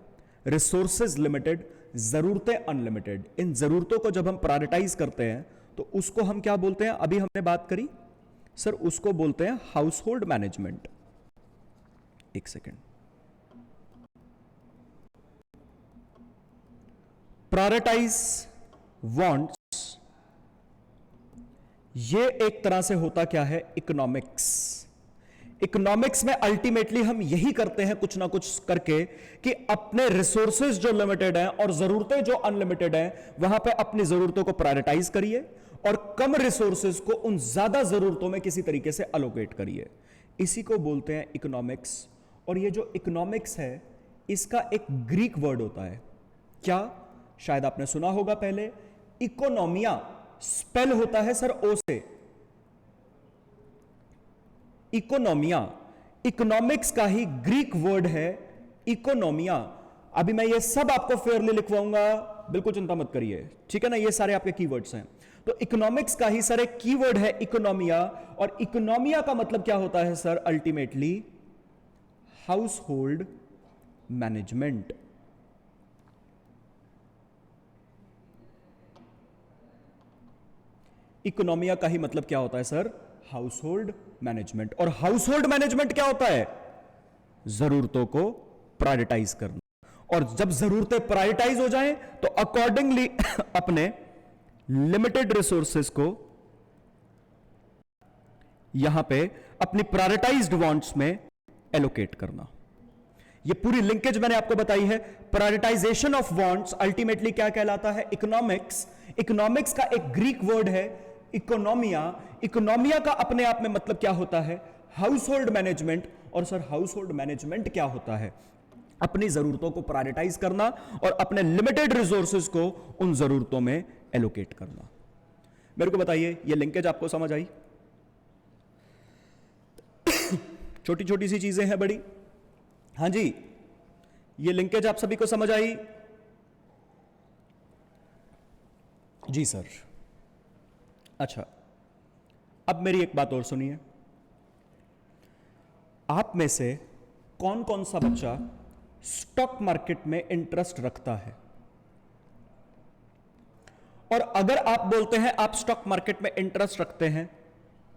रिसोर्सेज लिमिटेड, जरूरतें अनलिमिटेड। इन जरूरतों को जब हम प्रायोरिटाइज करते हैं तो उसको हम क्या बोलते हैं? अभी हमने बात करी सर, उसको बोलते हैं हाउस होल्ड मैनेजमेंट। एक सेकेंड, प्रायोरिटाइज वांट्स, ये एक तरह से होता क्या है? इकोनॉमिक्स। इकोनॉमिक्स में अल्टीमेटली हम यही करते हैं कुछ ना कुछ करके कि अपने रिसोर्सेज जो लिमिटेड हैं और जरूरतें जो अनलिमिटेड हैं, वहां पे अपनी जरूरतों को प्रायोरिटाइज करिए और कम रिसोर्सेज को उन ज्यादा जरूरतों में किसी तरीके से अलोकेट करिए। इसी को बोलते हैं इकोनॉमिक्स। और ये जो इकोनॉमिक्स है इसका एक ग्रीक वर्ड होता है, क्या शायद आपने सुना होगा पहले, इकोनॉमिया। स्पेल होता है सर ओ से, इकोनॉमिया। इकोनॉमिक्स का ही ग्रीक वर्ड है इकोनॉमिया। अभी मैं ये सब आपको फेयरली लिखवाऊंगा, बिल्कुल चिंता मत करिए, ठीक है ना? ये सारे आपके कीवर्ड्स हैं। तो इकोनॉमिक्स का ही सर एक कीवर्ड है इकोनॉमिया। और इकोनॉमिया का मतलब क्या होता है sir? Ultimately household management. इकोनॉमिया का ही मतलब क्या होता है सर? Household management. और हाउस होल्ड मैनेजमेंट क्या होता है? जरूरतों को प्रायोरिटाइज करना। और जब जरूरतें प्रायोरिटाइज हो जाएं तो अकॉर्डिंगली अपने लिमिटेड रिसोर्सेस को यहां पे अपनी प्रायोरिटाइज्ड वांट्स में एलोकेट करना। ये पूरी लिंकेज मैंने आपको बताई है। प्रायोरिटाइजेशन ऑफ वांट्स अल्टीमेटली क्या कहलाता है? इकोनॉमिक्स। इकोनॉमिक्स का एक ग्रीक वर्ड है इकोनॉमिया। इकोनॉमिया का अपने आप में मतलब क्या होता है? House hold management. और सर हाउस होल्ड मैनेजमेंट क्या होता है? अपनी जरूरतों को प्रायोरिटाइज करना और अपने लिमिटेड रिसोर्सेज को उन जरूरतों में एलोकेट करना। मेरे को बताइए ये लिंकेज आपको समझ आई? छोटी छोटी सी चीजें हैं बड़ी। हां जी, ये लिंकेज आप सभी को समझ आई? जी सर। अच्छा, अब मेरी एक बात और सुनिए। आप में से कौन कौन सा बच्चा स्टॉक मार्केट में इंटरेस्ट रखता है? और अगर आप बोलते हैं आप स्टॉक मार्केट में इंटरेस्ट रखते हैं,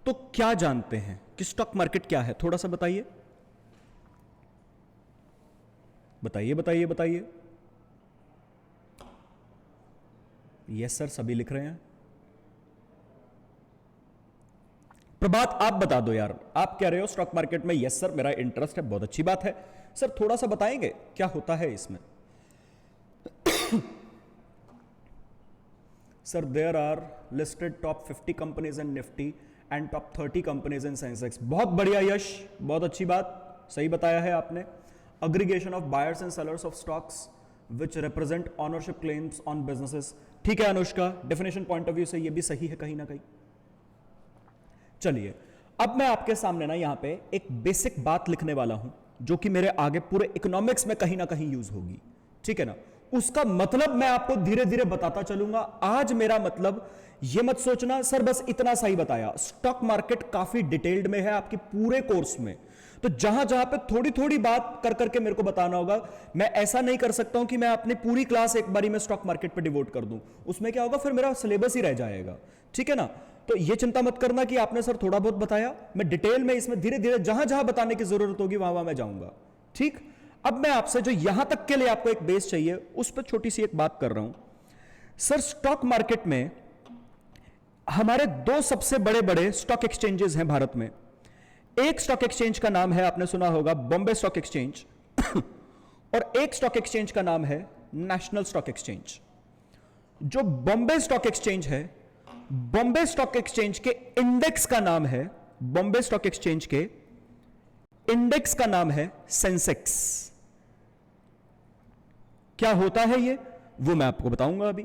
तो क्या जानते हैं कि स्टॉक मार्केट क्या है? थोड़ा सा बताइए, बताइए बताइए बताइए। यस सर, सभी लिख रहे हैं। प्रभात, आप बता दो यार, आप कह रहे हो स्टॉक मार्केट में यस सर मेरा इंटरेस्ट है, बहुत अच्छी बात है। सर थोड़ा सा बताएंगे क्या होता है इसमें? Sir there are listed top 50 companies in Nifty and top 30 companies in Sensex. बहुत बढ़िया यश, बहुत अच्छी बात, सही बताया है आपने। Aggregation of buyers and sellers of stocks which represent ownership claims on businesses. ठीक है Anushka, definition point of view से ये भी सही है कहीं ना कहीं। चलिए, अब मैं आपके सामने ना यहां पे एक बेसिक बात लिखने वाला हूं जो कि मेरे आगे पूरे इकोनॉमिक्स में कहीं ना कहीं यूज होगी, ठीक है ना? उसका मतलब मैं आपको धीरे धीरे बताता चलूंगा। आज मेरा मतलब ये मत सोचना सर बस इतना सही बताया। स्टॉक मार्केट काफी डिटेल्ड में है आपके पूरे कोर्स में, तो जहां जहां पे थोड़ी थोड़ी बात कर करके मेरे को बताना होगा। मैं ऐसा नहीं कर सकता हूं कि मैं अपनी पूरी क्लास एक बारी में स्टॉक मार्केट पे डिवोट कर दूं, उसमें क्या होगा, फिर मेरा सिलेबस ही रह जाएगा, ठीक है ना? तो ये चिंता मत करना कि आपने सर थोड़ा बहुत बताया, मैं डिटेल में इसमें धीरे धीरे जहां जहां बताने की जरूरत होगी वहां वहां मैं जाऊंगा, ठीक? अब मैं आपसे जो यहां तक के लिए आपको एक बेस चाहिए उस पर छोटी सी एक बात कर रहा हूं। सर स्टॉक मार्केट में हमारे दो सबसे बड़े बड़े स्टॉक एक्सचेंजेस हैं भारत में। एक स्टॉक एक्सचेंज का नाम है, आपने सुना होगा, बॉम्बे स्टॉक एक्सचेंज और एक स्टॉक एक्सचेंज का नाम है नेशनल स्टॉक एक्सचेंज। जो बॉम्बे स्टॉक एक्सचेंज है, बॉम्बे स्टॉक एक्सचेंज के इंडेक्स का नाम है, बॉम्बे स्टॉक एक्सचेंज के इंडेक्स का नाम है सेंसेक्स। क्या होता है ये, वो मैं आपको बताऊंगा अभी।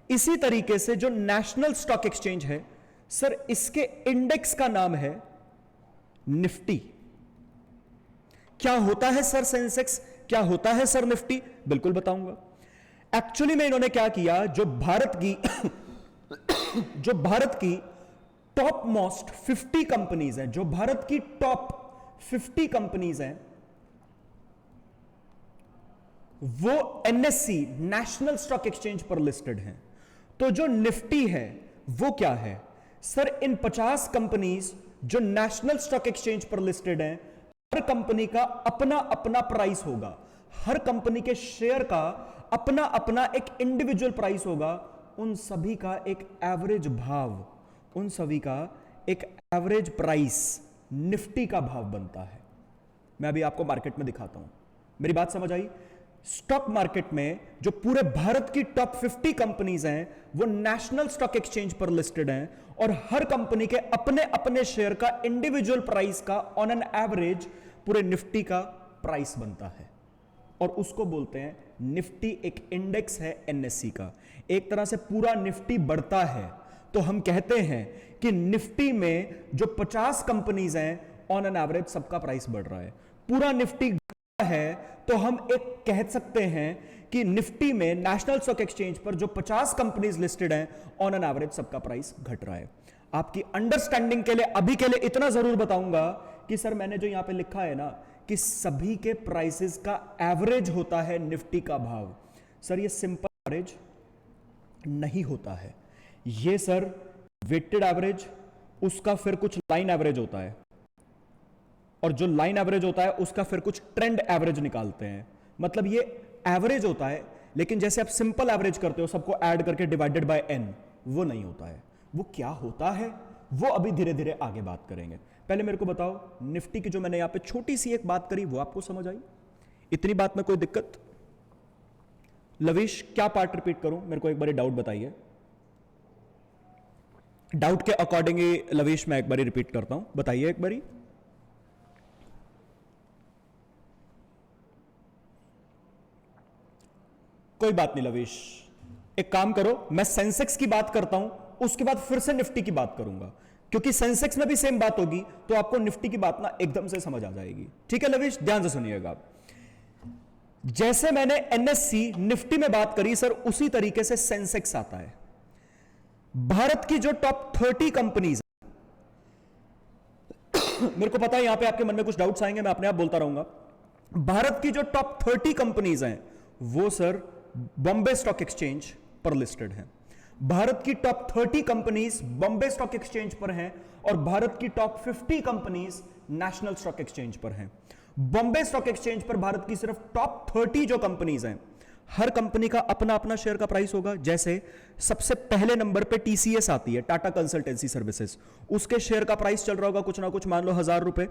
इसी तरीके से जो नेशनल स्टॉक एक्सचेंज है सर, इसके इंडेक्स का नाम है निफ्टी। क्या होता है सर सेंसेक्स, क्या होता है सर निफ्टी, बिल्कुल बताऊंगा। एक्चुअली में इन्होंने क्या किया, जो भारत की टॉप मोस्ट 50 कंपनीज हैं, जो भारत की टॉप 50 कंपनीज हैं, वो एनएससी नेशनल स्टॉक एक्सचेंज पर लिस्टेड हैं। तो जो निफ्टी है वो क्या है सर, इन 50 कंपनीज जो नेशनल स्टॉक एक्सचेंज पर लिस्टेड हैं, हर कंपनी का अपना अपना प्राइस होगा, हर कंपनी के शेयर का अपना अपना एक इंडिविजुअल प्राइस होगा, उन सभी का एक एवरेज भाव, उन सभी का एक एवरेज प्राइस निफ्टी का भाव बनता है। मैं अभी आपको मार्केट में दिखाता हूं, मेरी बात समझ आई? स्टॉक मार्केट में जो पूरे भारत की टॉप 50 कंपनीज हैं वो नेशनल स्टॉक एक्सचेंज पर लिस्टेड हैं और हर कंपनी के अपने अपने शेयर का इंडिविजुअल प्राइस का ऑन एन एवरेज पूरे निफ्टी का प्राइस बनता है और उसको बोलते हैं निफ्टी। एक इंडेक्स है एनएससी का। एक तरह से पूरा निफ्टी बढ़ता है तो हम कहते हैं कि निफ्टी में जो 50 कंपनीज हैं ऑन एन एवरेज सबका प्राइस बढ़ रहा है। पूरा निफ्टी है तो हम एक कह सकते हैं कि निफ्टी में नेशनल स्टॉक एक्सचेंज पर जो 50 कंपनीज लिस्टेड हैं ऑन एन एवरेज सबका प्राइस घट रहा है। आपकी अंडरस्टैंडिंग के लिए अभी के लिए इतना जरूर बताऊंगा कि सर मैंने जो यहां पे लिखा है ना कि सभी के प्राइसेस का एवरेज होता है निफ्टी का भाव, सर ये सिंपल एवरेज नहीं होता है। ये सर वेटेड एवरेज, उसका फिर कुछ लाइन एवरेज होता है और जो लाइन एवरेज होता है उसका फिर कुछ ट्रेंड एवरेज निकालते हैं। मतलब ये एवरेज होता है लेकिन जैसे आप सिंपल एवरेज करते हो सबको ऐड करके डिवाइडेड बाय एन, वो नहीं होता है। वो क्या होता है वो अभी धीरे धीरे आगे बात करेंगे। पहले मेरे को बताओ निफ्टी की जो मैंने यहां पे छोटी सी एक बात करी वो आपको समझ आई? इतनी बात में कोई दिक्कत? लविश क्या पार्ट रिपीट करूं, मेरे को एक बार डाउट बताइए। डाउट के अकॉर्डिंग लविश मैं एक बार रिपीट करता हूं, बताइए एक बारी। कोई बात नहीं लविश, एक काम करो, मैं सेंसेक्स की बात करता हूं उसके बाद फिर से निफ्टी की बात करूंगा, क्योंकि सेंसेक्स में भी सेम बात होगी तो आपको निफ्टी की बात ना एकदम से समझ आ जाएगी। ठीक है लविश, ध्यान से सुनिएगा। जैसे मैंने एनएससी निफ्टी में बात करी सर, उसी तरीके से सेंसेक्स आता है। भारत की जो टॉप 30 कंपनीज, मेरे को पता है यहां पे आपके मन में कुछ डाउट्स आएंगे, मैं अपने आप बोलता रहूंगा। भारत की जो टॉप 30 कंपनीज हैं वो सर बॉम्बे स्टॉक एक्सचेंज पर लिस्टेड हैं। भारत की top 30 companies Bombay stock exchange पर हैं और भारत की top 50 companies national stock exchange पर हैं। बॉम्बे स्टॉक एक्सचेंज पर भारत की सिर्फ टॉप 30 जो कंपनीज हैं, हर कंपनी का अपना अपना शेयर का प्राइस होगा। जैसे सबसे पहले नंबर पे टीसीएस आती है, टाटा कंसल्टेंसी सर्विसेज, उसके शेयर का प्राइस चल रहा होगा कुछ ना कुछ, मान लो 1000 रुपए।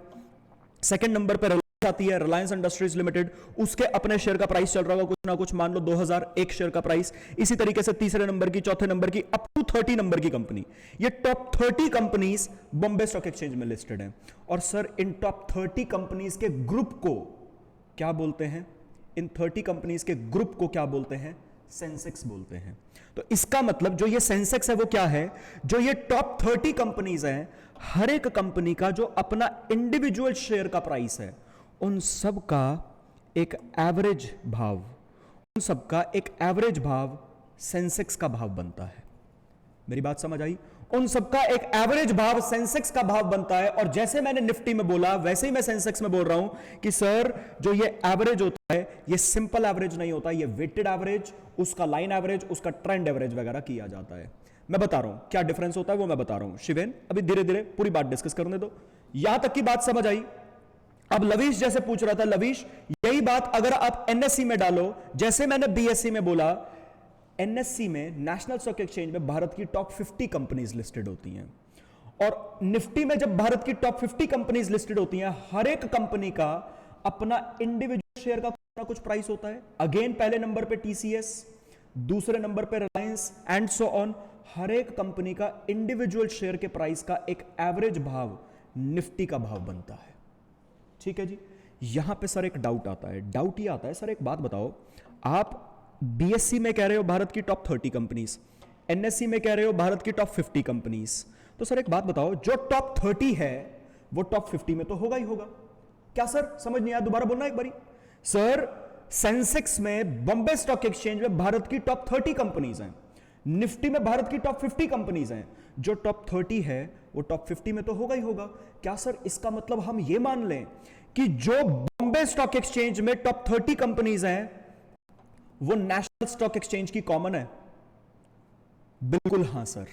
सेकंड नंबर पे आती है रिलायंस इंडस्ट्रीज लिमिटेड, उसके अपने शेयर का प्राइस चल रहा होगा कुछ ना कुछ, मान लो 2001 शेयर का प्राइस। इसी तरीके से तीसरे नंबर की, चौथे नंबर की, अप टू 30 नंबर की कंपनी, ये top 30 companies Bombay stock exchange में लिस्टेड हैं। और सर इन टॉप 30 कंपनीज के ग्रुप को क्या बोलते हैं? इन 30 कंपनीज के ग्रुप को क्या बोलते हैं? सेंसेक्स बोलते हैं। तो इसका मतलब जो ये सेंसेक्स है वो क्या है? जो ये टॉप 30 कंपनीज हैं, हर एक कंपनी का जो अपना इंडिविजुअल शेयर का प्राइस है, उन सब का एक एवरेज भाव, उन सब का एक एवरेज भाव सेंसेक्स का भाव बनता है। मेरी बात समझ आई? उन सबका एक एवरेज भाव सेंसेक्स का भाव बनता है। और जैसे मैंने निफ्टी में बोला वैसे ही मैं सेंसेक्स में बोल रहा हूं कि सर जो ये एवरेज होता है ये सिंपल एवरेज नहीं होता, ये वेटेड एवरेज, उसका लाइन एवरेज, उसका ट्रेंड एवरेज वगैरह किया जाता है। मैं बता रहा हूं क्या डिफरेंस होता है, वो मैं बता रहा हूं। शिवेन अभी धीरे धीरे पूरी बात डिस्कस करने दो, यहां तक की बात समझ आई। अब लवीश जैसे पूछ रहा था, लवीश यही बात अगर आप एनएससी में डालो, जैसे मैंने बीएससी में बोला, एनएससी में नेशनल स्टॉक एक्सचेंज में भारत की टॉप 50 कंपनीज लिस्टेड होती हैं, और निफ्टी में जब भारत की टॉप 50 कंपनीज लिस्टेड होती हैं, हर एक कंपनी का अपना इंडिविजुअल शेयर का कुछ प्राइस होता है। अगेन पहले नंबर पे टीसीएस, दूसरे नंबर पे रिलायंस एंड सो ऑन। हर एक कंपनी का इंडिविजुअल शेयर के प्राइस का एक एवरेज भाव निफ्टी का भाव बनता है। ठीक है जी। यहां पे सर एक डाउट आता है, डाउट ये आता है सर एक बात बताओ, आप बीएससी में कह रहे हो भारत की टॉप 30 कंपनीज, एनएससी में कह रहे हो भारत की टॉप 50 कंपनीज, तो सर एक बात बताओ, जो टॉप 30 है वो टॉप 50 में तो होगा ही होगा। क्या सर समझ नहीं आया? दोबारा बोलना एक बारी। सर सेंसेक्स में, बॉम्बे स्टॉक एक्सचेंज में भारत की टॉप 30 कंपनीज हैं, निफ्टी में भारत की टॉप 50 कंपनीज हैं, जो टॉप 30 है वो टॉप 50 में तो होगा ही होगा। क्या सर इसका मतलब हम ये मान लें कि जो बॉम्बे स्टॉक एक्सचेंज में टॉप 30 कंपनीज हैं वो नेशनल स्टॉक एक्सचेंज की कॉमन है? बिल्कुल हां सर।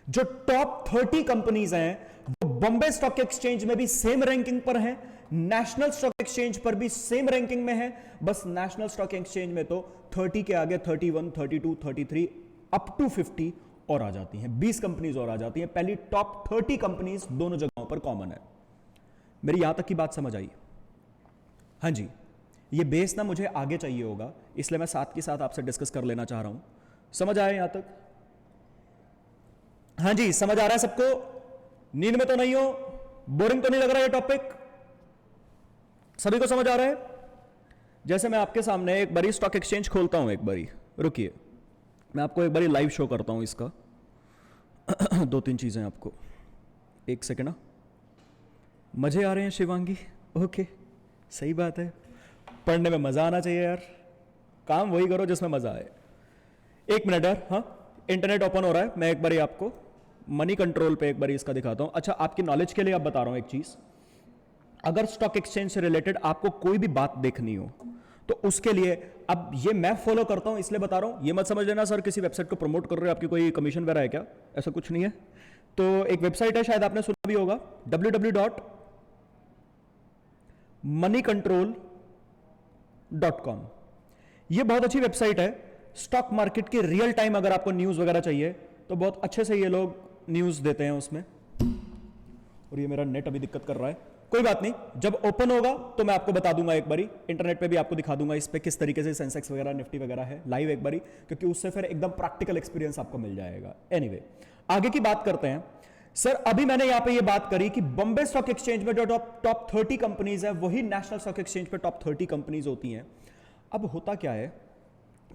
जो टॉप 30 कंपनीज हैं वो बॉम्बे स्टॉक एक्सचेंज में भी सेम रैंकिंग पर हैं, नेशनल स्टॉक एक्सचेंज पर भी सेम रैंकिंग में है। बस नेशनल स्टॉक एक्सचेंज में तो 30 के आगे 31, 32, 33 अप टू 50 और आ जाती हैं, 20 कंपनीज और आ जाती हैं। पहली टॉप 30 कंपनीज दोनों जगहों पर कॉमन है। मेरी यहां तक की बात समझ आई? हां जी। ये बेस ना मुझे आगे चाहिए होगा, इसलिए मैं साथ के साथ आपसे डिस्कस कर लेना चाह रहा हूं। समझ आया यहां तक? हां जी, समझ आ रहा है सबको? नींद में तो नहीं हो? बोरिंग तो नहीं लग रहा ये टॉपिक? सभी को समझ आ रहा है? जैसे मैं आपके सामने एक बारी स्टॉक एक्सचेंज खोलता हूं, एक बारी रुकिए, मैं आपको एक बारी लाइव शो करता हूं इसका। 2-3 चीजें आपको, एक सेकेंड। मजे आ रहे हैं शिवांगी? ओके, सही बात है, पढ़ने में मजा आना चाहिए यार, काम वही करो जिसमें मजा आए। एक मिनट यार, हाँ इंटरनेट ओपन हो रहा है, मैं एक बारी आपको मनी कंट्रोल पे एक बारी इसका दिखाता हूं। अच्छा, आपकी नॉलेज के लिए अब बता रहा हूं एक चीज, अगर स्टॉक एक्सचेंज से रिलेटेड आपको कोई भी बात देखनी हो तो उसके लिए, अब ये मैं फॉलो करता हूं इसलिए बता रहा हूं, ये मत समझ लेना सर किसी वेबसाइट को प्रमोट कर रहे हो, आपकी कोई कमीशन वगैरह है क्या, ऐसा कुछ नहीं है। तो एक वेबसाइट है, शायद आपने सुना भी होगा, www.moneycontrol.com। ये बहुत अच्छी वेबसाइट है, स्टॉक मार्केट की रियल टाइम अगर आपको न्यूज वगैरह चाहिए तो बहुत अच्छे से ये लोग न्यूज देते हैं उसमें। और ये मेरा नेट अभी दिक्कत कर रहा है, कोई बात नहीं, जब ओपन होगा तो मैं आपको बता दूंगा, एक बारी इंटरनेट पे भी आपको दिखा दूंगा इस पे किस तरीके से सेंसेक्स वगैरह, निफ्टी वगैरह है लाइव एक बारी, क्योंकि उससे फिर एकदम प्रैक्टिकल एक्सपीरियंस आपको मिल जाएगा। एनीवे, आगे की बात करते हैं। सर अभी मैंने यहां पे ये बात करी कि बॉम्बे स्टॉक एक्सचेंज में जो टॉप 30 कंपनीज है वही नेशनल स्टॉक एक्सचेंज पे टॉप 30 कंपनीज होती हैं। अब होता क्या है,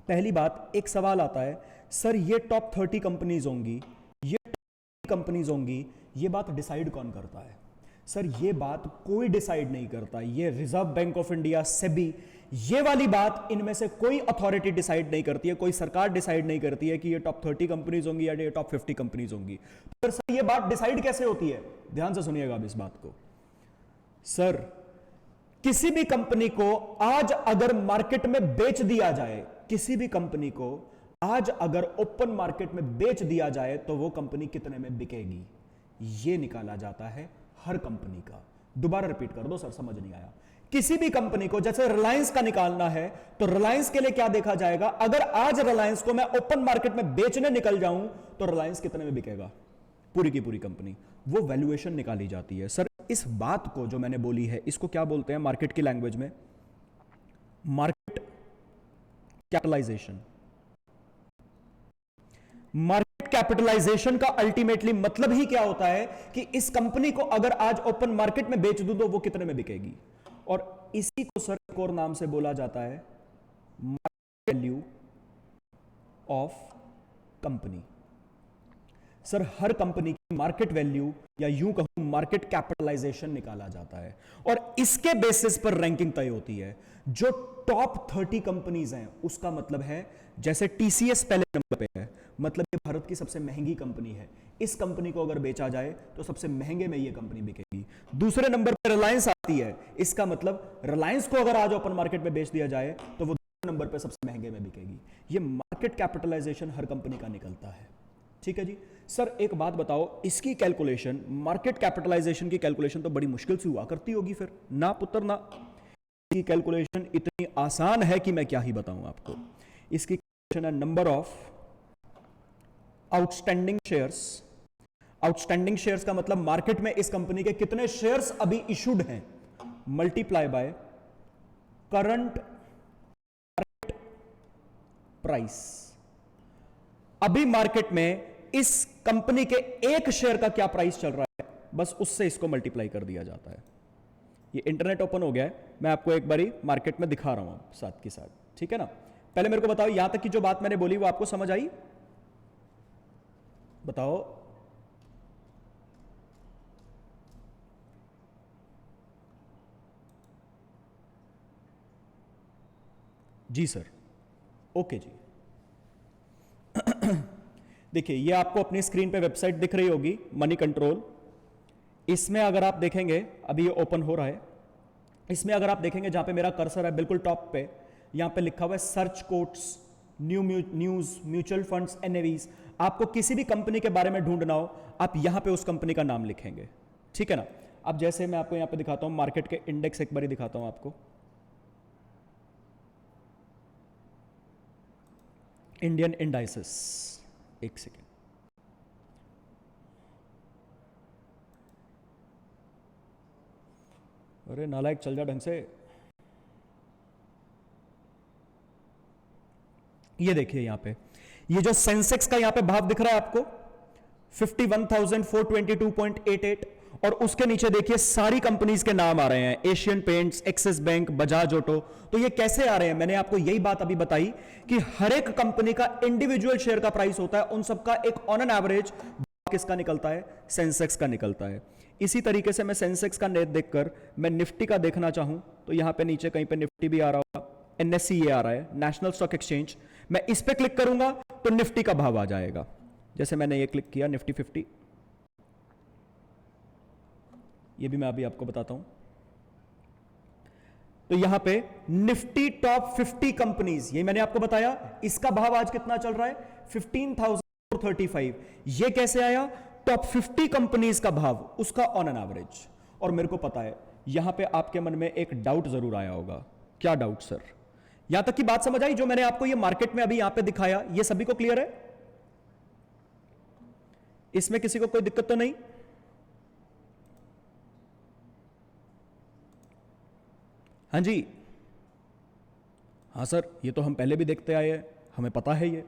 पहली बात एक सवाल आता है, सर ये टॉप 30 कंपनीज होंगी, ये कंपनीज होंगी, ये बात डिसाइड कौन करता है? सर ये बात कोई डिसाइड नहीं करता, ये reserve bank of India, SEBI, ये वाली बात इनमें से कोई अथॉरिटी डिसाइड नहीं करती है, कोई सरकार डिसाइड नहीं करती है कि ये टॉप 30 कंपनीज होंगी या ये टॉप 50 कंपनीज होंगी। पर सर ये बात डिसाइड कैसे होती है? ध्यान से सुनिएगा अब इस बात को। सर किसी भी कंपनी को आज अगर मार्केट में बेच दिया जाए, किसी भी कंपनी को आज अगर ओपन मार्केट में बेच दिया जाए तो वो कंपनी कितने में बिकेगी, ये निकाला जाता है हर कंपनी का। दोबारा रिपीट कर दो सर, समझ नहीं आया। किसी भी कंपनी को, जैसे रिलायंस का निकालना है तो रिलायंस के लिए क्या देखा जाएगा, अगर आज रिलायंस को मैं ओपन मार्केट में बेचने निकल जाऊं तो रिलायंस कितने में बिकेगा, पूरी की पूरी कंपनी, वो वैल्यूएशन निकाली जाती है। सर इस बात को जो मैंने बोली है इसको क्या बोलते हैं मार्केट की लैंग्वेज में? Market capitalization. मार्केट कैपिटलाइजेशन का अल्टीमेटली मतलब ही क्या होता है कि इस कंपनी को अगर आज ओपन मार्केट में बेच दूं तो वो कितने में बिकेगी, और इसी को सर एक और नाम से बोला जाता है market value of company. Sir her company की मार्केट वैल्यू या यूं कहूं मार्केट कैपिटलाइजेशन निकाला जाता है और इसके बेसिस पर रैंकिंग तय होती है। जो टॉप 30 कंपनीज हैं उसका मतलब है, जैसे टीसीएस पहले नंबर पे है, मतलब ये भारत की सबसे महंगी कंपनी है, इस कंपनी को अगर बेचा जाए तो सबसे महंगे में ये कंपनी बिकेगी। दूसरे नंबर पर रिलायंस आती है, इसका मतलब रिलायंस को अगर आज ओपन मार्केट में बेच दिया जाए तो वो दूसरे नंबर पर सबसे महंगे में बिकेगी। ये मार्केट कैपिटलाइजेशन हर कंपनी का निकलता है। ठीक है जी। सर एक बात बताओ, इसकी कैलकुलेशन, मार्केट कैपिटलाइजेशन की कैलकुलेशन तो बड़ी मुश्किल से हुआ करती होगी फिर? ना पुत्र ना, इसकी कैलकुलेशन इतनी आसान है कि मैं क्या ही बताऊं आपको। इसकी कैलकुलेशन है number of outstanding shares. Outstanding shares का मतलब मार्केट में इस कंपनी के कितने शेयर्स अभी इशूड हैं, मल्टीप्लाई बाय करंट प्राइस। अभी मार्केट में इस कंपनी के एक शेयर का क्या प्राइस चल रहा है, बस उससे इसको मल्टीप्लाई कर दिया जाता है। ये इंटरनेट ओपन हो गया है, मैं आपको एक बारी मार्केट में दिखा रहा हूं साथ के साथ, ठीक है ना। पहले मेरे को बताओ, यहां तक की जो बात मैंने बोली वो आपको समझ आई? बताओ। जी सर, ओके जी। देखिए ये आपको अपनी स्क्रीन पे वेबसाइट दिख रही होगी, मनी कंट्रोल। इसमें अगर आप देखेंगे, अभी ये ओपन हो रहा है, इसमें अगर आप देखेंगे जहां पे मेरा कर्सर है बिल्कुल टॉप पे, यहां पे लिखा हुआ है search quotes, news, mutual funds, NAVs. आपको किसी भी कंपनी के बारे में ढूंढना हो, आप यहां पे उस कंपनी का नाम लिखेंगे, ठीक है ना। अब जैसे मैं आपको यहां पे दिखाता हूं मार्केट के इंडेक्स, एक बारी दिखाता हूं आपको, इंडियन इंडाइसेस। एक सेकेंड, अरे नालायक चल जा ढंग से। ये देखिए यहां पे, ये जो सेंसेक्स का यहां पे भाव दिख रहा है आपको 51,422.88, और उसके नीचे देखिए सारी कंपनीज के नाम आ रहे हैं, Asian paints, axis bank, Bajaj auto. तो ये कैसे आ रहे हैं? मैंने आपको यही बात अभी बताई कि हर एक कंपनी का इंडिविजुअल शेयर का प्राइस होता है, उन सबका एक ऑन एन एवरेज किसका निकलता है? सेंसेक्स का निकलता है। इसी तरीके से मैं सेंसेक्स का नेट देखकर मैं निफ्टी का देखना चाहूं तो यहां पे नीचे कहीं पे निफ्टी भी आ रहा होगा, एनएससी ये आ रहा है, नेशनल स्टॉक एक्सचेंज। मैं इस पे क्लिक करूंगा तो निफ्टी का भाव आ जाएगा। जैसे मैंने ये क्लिक किया, निफ्टी 50, ये भी मैं अभी आपको बताता हूं। तो यहां पे निफ्टी टॉप 50 कंपनीज, ये मैंने आपको बताया, इसका भाव आज कितना चल रहा है? 15,435। ये कैसे आया? टॉप 50 कंपनीज का भाव, उसका ऑन एन एवरेज। और मेरे को पता है यहां पे आपके मन में एक डाउट जरूर आया होगा। क्या डाउट सर? यहां तक की बात समझ आई जो मैंने आपको ये मार्केट में अभी यहां पे दिखाया, ये सभी को क्लियर है? इसमें किसी को कोई दिक्कत तो नहीं? हाँ जी, हाँ सर, ये तो हम पहले भी देखते आए हैं, हमें पता है ये।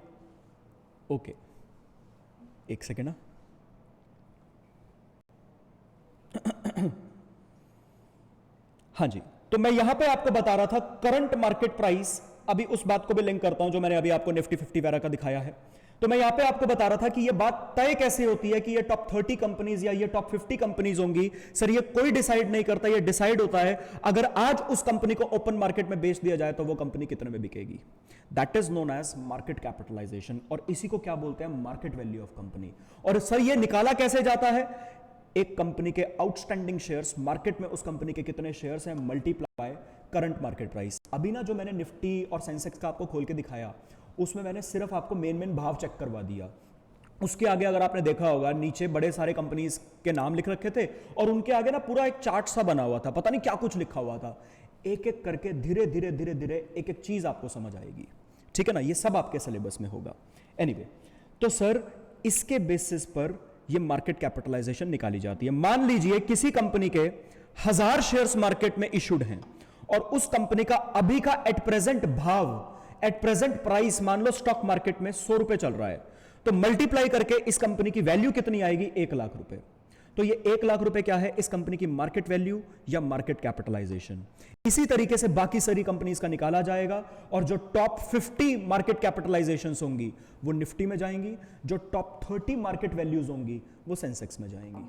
ओके, एक सेकेंड ना। हाँ जी, तो मैं यहां पे आपको बता रहा था करंट मार्केट प्राइस अभी उस बात को भी लिंक करता हूं जो मैंने अभी आपको निफ्टी 50 वगैरह का दिखाया है। तो मैं यहां पे आपको बता रहा था कि ये बात तय कैसे होती है कि ये टॉप 30 कंपनीज या ये टॉप 50 कंपनीज होंगी। सर ये कोई डिसाइड नहीं करता, ये डिसाइड होता है अगर आज उस कंपनी को ओपन मार्केट में बेच दिया जाए तो वो कंपनी कितने में बिकेगी। That is known as market capitalization, और इसी को क्या बोलते हैं, मार्केट वैल्यू ऑफ कंपनी। और सर ये निकाला कैसे जाता है, एक कंपनी के आउटस्टैंडिंग शेयर्स, मार्केट में उस कंपनी के कितने शेयर्स हैं, multiply by current market price. अभी ना जो मैंने निफ्टी और सेंसेक्स का आपको खोल के दिखाया उसमें मैंने सिर्फ आपको मेन भाव चेक करवा दिया। उसके आगे अगर आपने देखा होगा नीचे बड़े सारे कंपनीज के नाम लिख रखे थे और उनके आगे ना पूरा एक चार्ट सा बना हुआ था, पता नहीं क्या कुछ लिखा हुआ था। एक एक करके धीरे धीरे धीरे धीरे एक एक चीज आपको समझ आएगी, ठीक है ना। ये सब आपके सिलेबस में होगा। एनीवे, तो सर इसके बेसिस पर ये मार्केट कैपिटलाइजेशन निकाली जाती है। मान लीजिए किसी कंपनी के 1000 शेयर्स मार्केट में इशूड हैं और उस कंपनी का अभी का एट प्रेजेंट भाव, एट प्रेजेंट प्राइस मान लो स्टॉक मार्केट में 100 रुपए चल रहा है, तो मल्टीप्लाई करके इस कंपनी की वैल्यू कितनी आएगी, 1 लाख रुपए। तो ये 1 लाख रुपए क्या है, इस कंपनी की मार्केट वैल्यू या मार्केट कैपिटलाइजेशन। इसी तरीके से बाकी सारी कंपनीज का निकाला जाएगा और जो टॉप 50 मार्केट कैपिटलाइजेशंस होंगी वो निफ्टी में जाएंगी, जो टॉप 30 मार्केट वैल्यूज होंगी वो सेंसेक्स में जाएंगी।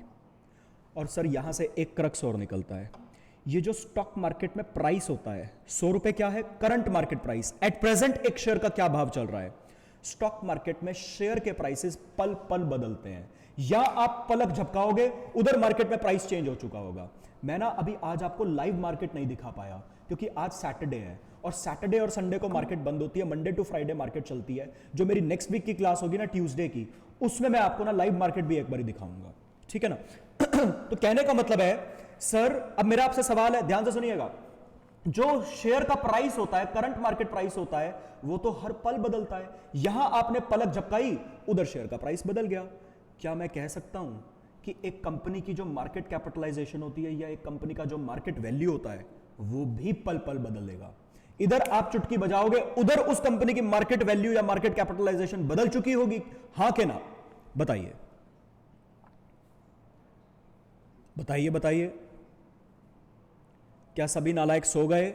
और सर यहां से एक क्रक्स और निकलता है, ये जो स्टॉक मार्केट में प्राइस होता है 100 रुपए क्या है, current market price, at present एक शेयर का क्या भाव चल रहा है। स्टॉक मार्केट में शेयर के प्राइसेस पल पल बदलते हैं, या आप पलक झपकाओगे उधर मार्केट में प्राइस चेंज हो चुका होगा। मैं ना अभी आज आपको लाइव मार्केट नहीं दिखा पाया क्योंकि आज सैटरडे है और सैटरडे और संडे को मार्केट बंद होती है, मंडे टू फ्राइडे मार्केट चलती है। जो मेरी नेक्स्ट वीक की क्लास होगी ना ट्यूसडे की, उसमें मैं आपको ना लाइव मार्केट भी एक बार दिखाऊंगा, ठीक है ना। तो कहने का मतलब है सर, अब मेरा आपसे सवाल है, ध्यान से सुनिएगा, जो शेयर का प्राइस होता है, करंट मार्केट प्राइस होता है, वो तो हर पल बदलता है। यहां आपने पलक झपकाई उधर शेयर का प्राइस बदल गया। क्या मैं कह सकता हूं कि एक कंपनी की जो मार्केट कैपिटलाइजेशन होती है या एक कंपनी का जो मार्केट वैल्यू होता है वो भी पल पल बदलेगा। इधर आप चुटकी बजाओगे उधर उस कंपनी की मार्केट वैल्यू या मार्केट कैपिटलाइजेशन बदल चुकी होगी, हां के ना, बताइए बताइए बताइए। क्या सभी नालायक सो गए?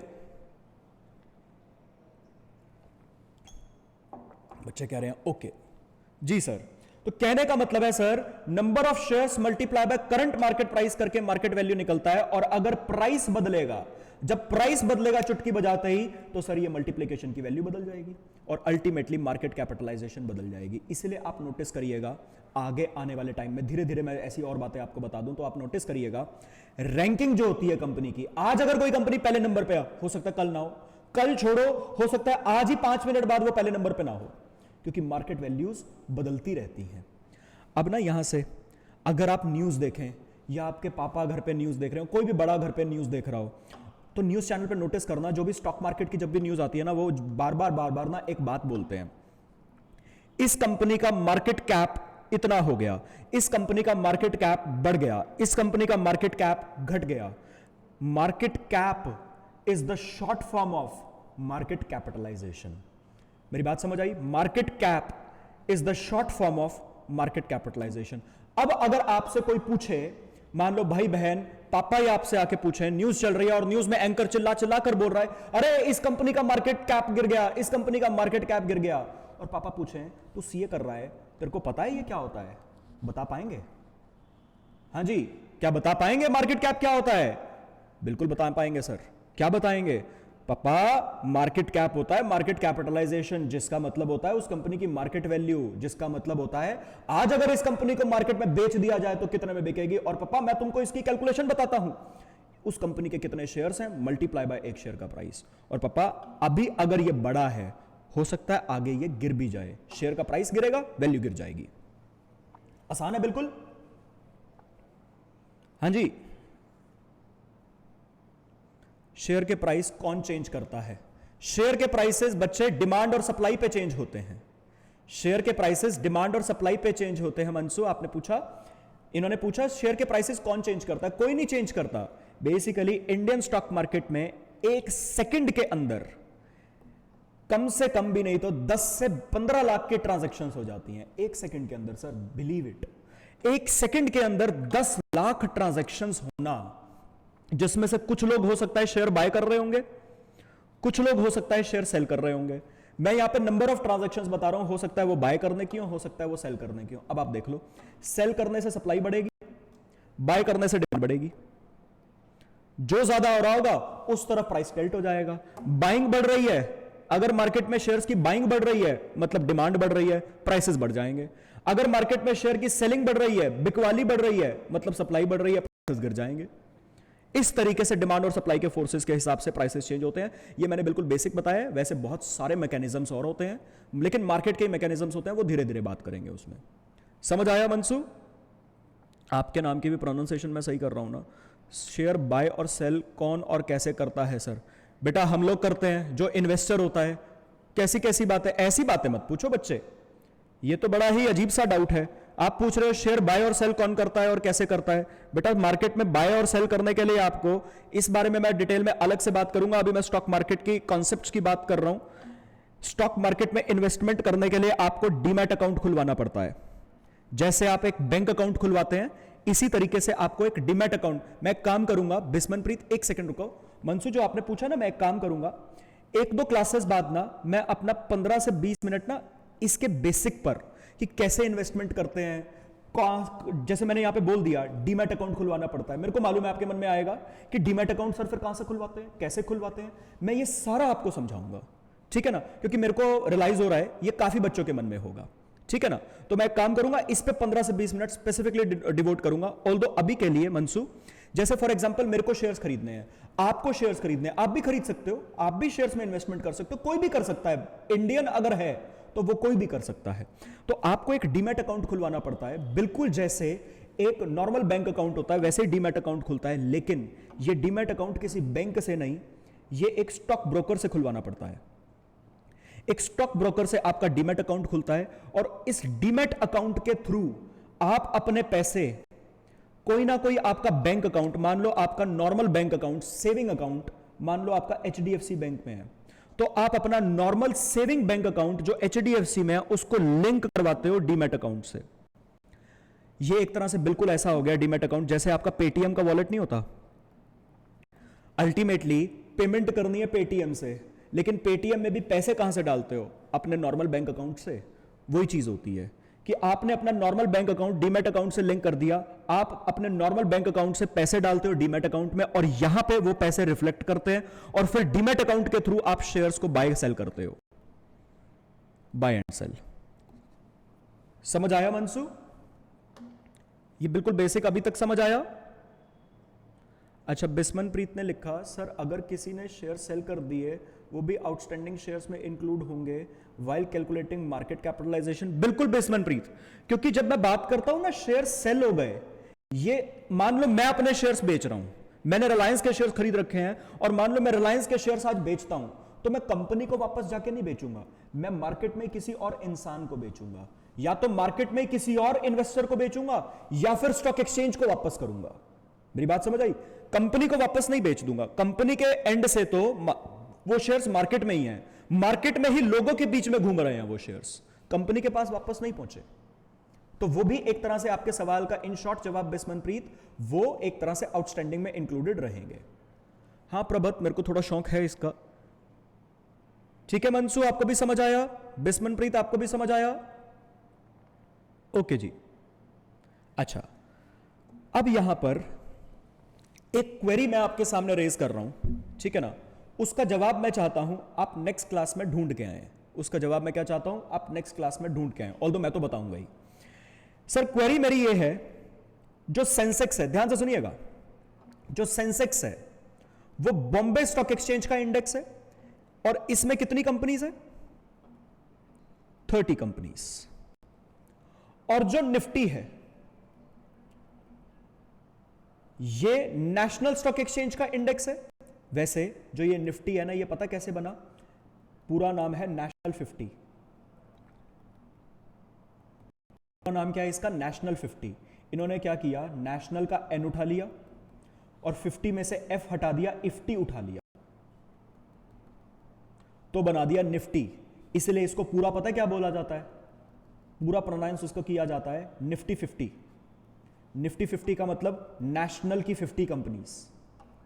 बच्चे कह रहे हैं ओके जी सर। तो कहने का मतलब है sir, number of shares multiply by current market price करके मार्केट वैल्यू निकलता है, और अगर प्राइस बदलेगा, जब प्राइस बदलेगा चुटकी बजाते ही, तो सर ये मल्टीप्लिकेशन की वैल्यू बदल जाएगी और अल्टीमेटली मार्केट कैपिटलाइजेशन बदल जाएगी। इसलिए आप नोटिस करिएगा आगे आने वाले टाइम में, धीरे धीरे मैं ऐसी और बातें आपको बता दूं तो आप नोटिस करिएगा, रैंकिंग जो होती है कंपनी की, आज अगर कोई कंपनी पहले नंबर पे हो सकता है कल ना हो, कल छोड़ो हो सकता है आज ही 5 मिनट बाद वो पहले नंबर पे ना हो, क्योंकि मार्केट वैल्यूज बदलती रहती हैं। अब ना यहां से अगर आप न्यूज देखें या आपके पापा घर पे न्यूज देख रहे हो, कोई भी बड़ा घर पे न्यूज देख रहा हो, तो न्यूज चैनल पे नोटिस करना, जो भी स्टॉक मार्केट की जब भी न्यूज आती है ना, वो बार बार ना एक बात बोलते हैं, इस कंपनी का मार्केट कैप इतना हो गया, इस कंपनी का मार्केट कैप बढ़ गया, इस कंपनी का मार्केट कैप घट गया। Market cap is the short form of market capitalisation. मेरी बात समझ आई? Market cap is the short form of market capitalisation. अब अगर आपसे कोई पूछे, मान लो भाई बहन पापा ही आपसे आके पूछे, न्यूज चल रही है और न्यूज में एंकर चिल्ला चिल्ला कर बोल रहा है, अरे इस कंपनी का मार्केट कैप गिर गया, इस कंपनी का मार्केट कैप गिर गया, और पापा पूछे तू सीए कर रहा है, तेरे को पता है ये क्या होता है? बता पाएंगे? हाँ जी, क्या बता पाएंगे मार्केट कैप क्या होता है? बिल्कुल बता पाएंगे सर। क्या बताएंगे? पापा मार्केट कैप होता है मार्केट कैपिटलाइजेशन, जिसका मतलब होता है उस कंपनी की मार्केट वैल्यू, जिसका मतलब होता है आज अगर इस कंपनी को मार्केट में बेच दिया जाए तो कितने में बिकेगी। और पापा मैं तुमको इसकी कैलकुलेशन बताता हूं, उस कंपनी के कितने शेयर्स हैं मल्टीप्लाई बाय एक शेयर का प्राइस। और पापा अभी अगर ये बड़ा है, हो सकता है आगे ये गिर भी जाए, शेयर का प्राइस गिरेगा, वैल्यू गिर जाएगी। आसान है बिल्कुल। हाँ जी, शेयर के प्राइस कौन चेंज करता है? शेयर के प्राइसेस बच्चे डिमांड और सप्लाई पे चेंज होते हैं। शेयर के प्राइसेस डिमांड और सप्लाई पे चेंज होते हैं। मनसू आपने पूछा, इन्होंने पूछा शेयर के प्राइसेस कौन चेंज करता है? कोई नहीं चेंज करता। बेसिकली इंडियन स्टॉक मार्केट में एक सेकंड के अंदर कम से कम भी नहीं तो 10 से 15 लाख के ट्रांजैक्शंस हो जाती हैं एक सेकंड के अंदर। सर बिलीव इट, एक सेकंड के अंदर 10 लाख ट्रांजैक्शंस होना, जिसमें से कुछ लोग हो सकता है शेयर बाय कर रहे होंगे, कुछ लोग हो सकता है शेयर सेल कर रहे होंगे, मैं यहां पे नंबर ऑफ ट्रांजैक्शंस बता रहा हूं, हो सकता है वो बाय करने की हो सकता है वो सेल करने की हो। अब आप देख लो, सेल करने से सप्लाई बढ़ेगी, बाय करने से डिमांड बढ़ेगी, जो ज्यादा हो रहा होगा उस तरफ प्राइस टिल्ट हो जाएगा। बाइंग बढ़ रही है, अगर मार्केट में शेयर्स की बाइंग बढ़ रही है मतलब डिमांड बढ़ रही है, प्राइसेस बढ़ जाएंगे। अगर मार्केट में शेयर की सेलिंग बढ़ रही है, बिकवाली बढ़ रही है मतलब सप्लाई बढ़ रही है, प्राइसेस गिर जाएंगे। इस तरीके से डिमांड और सप्लाई के फोर्सेस के हिसाब से प्राइसेस चेंज होते हैं। ये मैंने बिल्कुल बेसिक बताया है, वैसे बहुत सारे मैकेनिज्म्स और होते हैं, लेकिन मार्केट के मैकेनिज्म्स होते हैं, वो धीरे धीरे बात करेंगे उसमें। समझ आया मंसू? आपके नाम की भी प्रोनाउंसिएशन मैं सही कर रहा हूं ना? शेयर बाय और सेल कौन और कैसे करता है सर? बेटा हम लोग करते हैं, जो इन्वेस्टर होता है। कैसी कैसी बातें, ऐसी बातें मत पूछो बच्चे, ये तो बड़ा ही अजीब सा डाउट है। आप पूछ रहे हो शेयर बाय और सेल कौन करता है और कैसे करता है? बेटा मार्केट में बाय और सेल करने के लिए आपको, इस बारे में मैं डिटेल में अलग से बात करूंगा, अभी मैं स्टॉक मार्केट की कॉन्सेप्ट्स की बात कर रहा हूं। स्टॉक मार्केट में इन्वेस्टमेंट करने के लिए आपको डीमैट अकाउंट खुलवाना पड़ता है। जैसे आप एक बैंक अकाउंट खुलवाते हैं, इसी तरीके से आपको एक डीमैट अकाउंट, मैं एक काम करूंगा बिस्मनप्रीत, एक सेकंड रुको। मंसू जो आपने पूछा ना, मैं एक काम करूंगा, एक दो क्लासेस बाद ना मैं अपना 15 से 20 मिनट ना इसके बेसिक पर कि कैसे इन्वेस्टमेंट करते हैं, जैसे मैंने यहां पे बोल दिया डीमैट अकाउंट खुलवाना पड़ता है, मेरे को मालूम है आपके मन में आएगा कि डीमैट अकाउंट सर फिर कहां से खुलवाते हैं, कैसे खुलवाते हैं, मैं ये सारा आपको समझाऊंगा, ठीक है ना? क्योंकि मेरे को रियलाइज हो रहा है ये काफी बच्चों के मन में होगा, ठीक है ना? तो मैं एक काम करूंगा, इस पे 15 से 20 मिनट स्पेसिफिकली डिवोट करूंगा। ऑल्दो अभी के लिए मंसू, जैसे फॉर एग्जांपल मेरे को शेयर्स खरीदने हैं, आपको शेयर्स खरीदने हैं, आप भी खरीद सकते हो, आप भी शेयर्स में इन्वेस्टमेंट कर सकते हो, कोई भी कर सकता है, इंडियन अगर है तो वो कोई भी कर सकता है। तो आपको एक डीमैट अकाउंट खुलवाना पड़ता है, बिल्कुल जैसे एक नॉर्मल बैंक अकाउंट होता है वैसे ही डीमैट अकाउंट खुलता है, लेकिन ये डीमैट अकाउंट किसी बैंक से नहीं, ये एक स्टॉक ब्रोकर से खुलवाना पड़ता है। एक स्टॉक ब्रोकर से आपका डीमैट अकाउंट खुलता है और इस डीमैट अकाउंट के थ्रू आप अपने पैसे, कोई ना कोई आपका बैंक अकाउंट, मान लो आपका normal bank account, saving account, मान लो आपका HDFC बैंक में है, तो आप अपना नॉर्मल सेविंग बैंक अकाउंट जो HDFC में है उसको लिंक करवाते हो डीमैट अकाउंट से। ये एक तरह से बिल्कुल ऐसा हो गया डीमैट अकाउंट जैसे आपका पेटीएम का वॉलेट नहीं होता। अल्टीमेटली पेमेंट करनी है पेटीएम से, लेकिन पेटीएम में भी पैसे कहां से डालते हो? अपने नॉर्मल बैंक अकाउंट से। वही चीज होती है कि आपने अपना normal bank account demat account से लिंक कर दिया, आप अपने नॉर्मल बैंक अकाउंट से पैसे डालते हो डीमैट अकाउंट में, और यहां पे वो पैसे रिफ्लेक्ट करते हैं और फिर डीमैट अकाउंट के थ्रू आप शेयर्स को बाय सेल करते हो, बाय एंड सेल। समझ आया मंसू? ये बिल्कुल बेसिक अभी तक समझ आया? अच्छा, बिस्मनप्रीत ने लिखा सर अगर किसी ने शेयर सेल कर दिए वो भी आउटस्टैंडिंग शेयर्स में इंक्लूड होंगे वाइल कैलकुलेटिंग मार्केट कैपिटलाइजेशन। बिल्कुल बिस्मनप्रीत, क्योंकि जब मैं बात करता हूं ना शेयर सेल हो गए, ये मान लो मैं अपने शेयर्स बेच रहा हूं, मैंने रिलायंस के शेयर्स खरीद रखे हैं और मान लो मैं रिलायंस के शेयर्स आज बेचता हूं, तो मैं कंपनी को वापस जाके नहीं बेचूंगा, मैं मार्केट में किसी और इंसान को बेचूंगा, या तो मार्केट में किसी और इन्वेस्टर को बेचूंगा या फिर स्टॉक एक्सचेंज को वापस करूंगा। मेरी बात समझ आई? कंपनी को वापस नहीं बेच दूंगा, कंपनी के एंड से तो वो शेयर्स मार्केट में ही हैं, मार्केट में ही लोगों के बीच में घूम रहे हैं वो शेयर्स, कंपनी के पास वापस नहीं पहुंचे। तो वो भी एक तरह से आपके सवाल का इन शॉर्ट जवाब बिस्मनप्रीत, वो एक तरह से आउटस्टैंडिंग में इंक्लूडेड रहेंगे। हां प्रभत, मेरे को थोड़ा शौक है इसका। ठीक है मंसू, आपको भी समझ आया? बिस्मनप्रीत आपको भी समझ आया? ओके जी। अच्छा, अब यहां पर एक क्वेरी मैं आपके सामने रेज कर रहा हूं, ठीक है ना? उसका जवाब मैं चाहता हूं आप नेक्स्ट क्लास में ढूंढ के आए। उसका जवाब मैं क्या चाहता हूं, आप नेक्स्ट क्लास में ढूंढ के आए, ऑल्दो मैं तो बताऊंगा ही। सर क्वेरी मेरी ये है, जो सेंसेक्स है, ध्यान से सुनिएगा, जो सेंसेक्स है वो बॉम्बे स्टॉक एक्सचेंज का इंडेक्स है और इसमें कितनी कंपनीज है? 30 कंपनीज। और जो निफ्टी है ये नेशनल स्टॉक एक्सचेंज का इंडेक्स है। वैसे जो ये निफ्टी है ना, ये पता कैसे बना? पूरा नाम है नेशनल 50। पूरा नाम क्या है इसका? नेशनल 50। इन्होंने क्या किया, नेशनल का एन उठा लिया और 50 में से एफ हटा दिया, इफ्टी उठा लिया, तो बना दिया निफ्टी। इसलिए इसको पूरा पता क्या बोला जाता है? पूरा प्रोनाउंस उसको किया जाता है निफ्टी 50। निफ्टी 50 का मतलब नेशनल की 50 कंपनीज।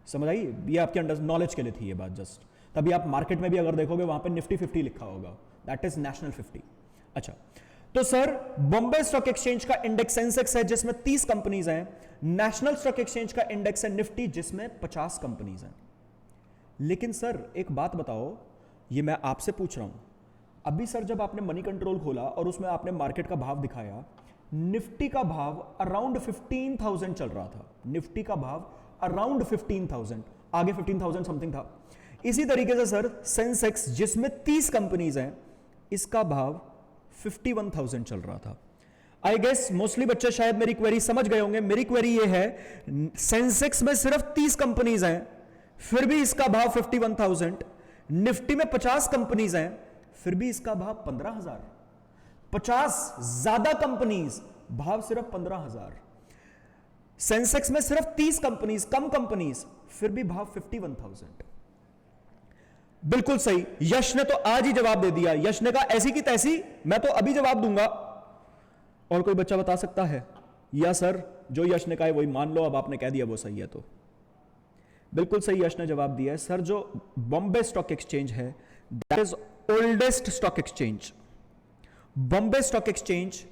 समझ आई? ये आपके अंडर नॉलेज के लिए थी ये बात जस्ट, तभी आप मार्केट में भी अगर देखोगे वहां पे निफ्टी 50 लिखा होगा, दैट इज नेशनल 50। अच्छा, तो सर बॉम्बे स्टॉक एक्सचेंज का इंडेक्स सेंसेक्स है जिसमें 30 कंपनीज हैं, नेशनल स्टॉक एक्सचेंज का इंडेक्स है निफ्टी जिसमें 50 कंपनीज हैं। लेकिन सर एक बात बताओ, ये मैं आपसे पूछ रहा हूं, अभी सर जब आपने मनी कंट्रोल खोला और उसमें आपने मार्केट का भाव दिखाया, निफ्टी का भाव अराउंड 15,000 चल रहा था, निफ्टी का भाव अराउंड 15,000, आगे 15,000 समथिंग था। इसी तरीके से सर सेंसेक्स जिसमें 30 कंपनीज हैं, इसका भाव 51,000 चल रहा था। आई गेस मोस्टली बच्चे शायद मेरी क्वेरी समझ गए होंगे। मेरी क्वेरी ये है, सेंसेक्स में सिर्फ 30 कंपनीज हैं, फिर भी इसका भाव 51,000, निफ्टी में 50 कंपनीज हैं, फिर भी इसका भाव 15,000। 50 ज्यादा कंपनीज, भाव सिर्फ 15,000। सेंसेक्स में सिर्फ 30 कंपनीज, कम कंपनीज, फिर भी भाव 51,000। बिल्कुल सही, यश ने तो आज ही जवाब दे दिया। यश ने कहा ऐसी की तैसी, मैं तो अभी जवाब दूंगा। और कोई बच्चा बता सकता है? या सर जो यश ने कहा है वही मान लो, अब आपने कह दिया वो सही है तो। बिल्कुल सही यश ने जवाब दिया है। सर जो बॉम्बे स्टॉक एक्सचेंज है that is oldest stock exchange. Bombay stock exchange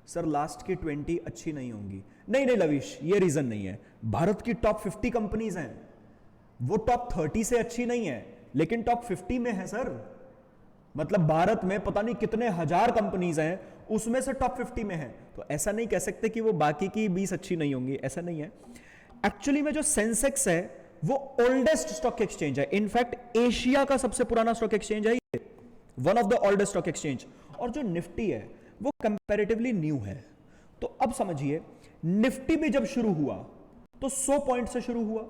sir last की 20 अच्छी नहीं होंगी। नहीं लविश, ये रीजन नहीं है। भारत की टॉप 50 कंपनीज हैं, वो टॉप 30 से अच्छी नहीं है लेकिन टॉप 50 में है सर। मतलब भारत में पता नहीं कितने हजार कंपनीज हैं, उसमें से टॉप 50 में है। तो ऐसा नहीं कह सकते कि वो बाकी की 20 अच्छी नहीं होंगी, ऐसा नहीं है। एक्चुअली में जो सेंसेक्स है वो ओल्डेस्ट स्टॉक एक्सचेंज है। इनफैक्ट एशिया का सबसे पुराना स्टॉक एक्सचेंज है ये, one of the oldest stock exchange. और जो निफ्टी है वो कंपैरेटिवली न्यू है। तो अब समझिए, निफ्टी भी जब शुरू हुआ तो 100 पॉइंट से शुरू हुआ,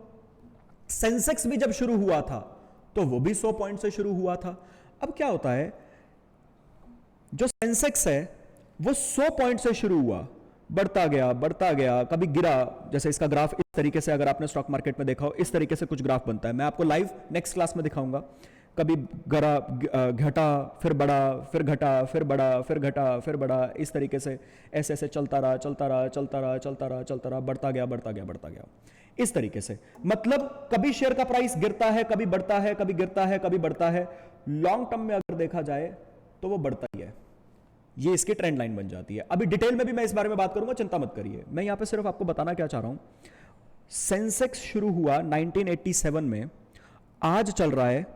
सेंसेक्स भी जब शुरू हुआ था तो वो भी 100 पॉइंट से शुरू हुआ था। अब क्या होता है, जो सेंसेक्स है वो 100 पॉइंट से शुरू हुआ, बढ़ता गया, कभी गिरा। जैसे इसका ग्राफ इस तरीके से, अगर आपने स्टॉक मार्केट में देखा हो, इस तरीके से कुछ ग्राफ बनता है। मैं आपको लाइव नेक्स्ट क्लास में दिखाऊंगा। कभी घटा, फिर बढ़ा, फिर घटा, फिर बढ़ा, फिर घटा, फिर बढ़ा, इस तरीके से ऐसे चलता रहा, बढ़ता गया इस तरीके से। मतलब कभी शेयर का प्राइस गिरता है, कभी बढ़ता है, कभी गिरता है, कभी बढ़ता है। लॉन्ग टर्म में अगर देखा जाए तो वो बढ़ता ही है, ये इसकी ट्रेंड लाइन बन जाती है। अभी डिटेल में भी मैं इस बारे में बात करूंगा, चिंता मत करिए। मैं यहां पे सिर्फ आपको बताना क्या चाह रहा हूं, सेंसेक्स शुरू हुआ 1987 में, आज चल रहा है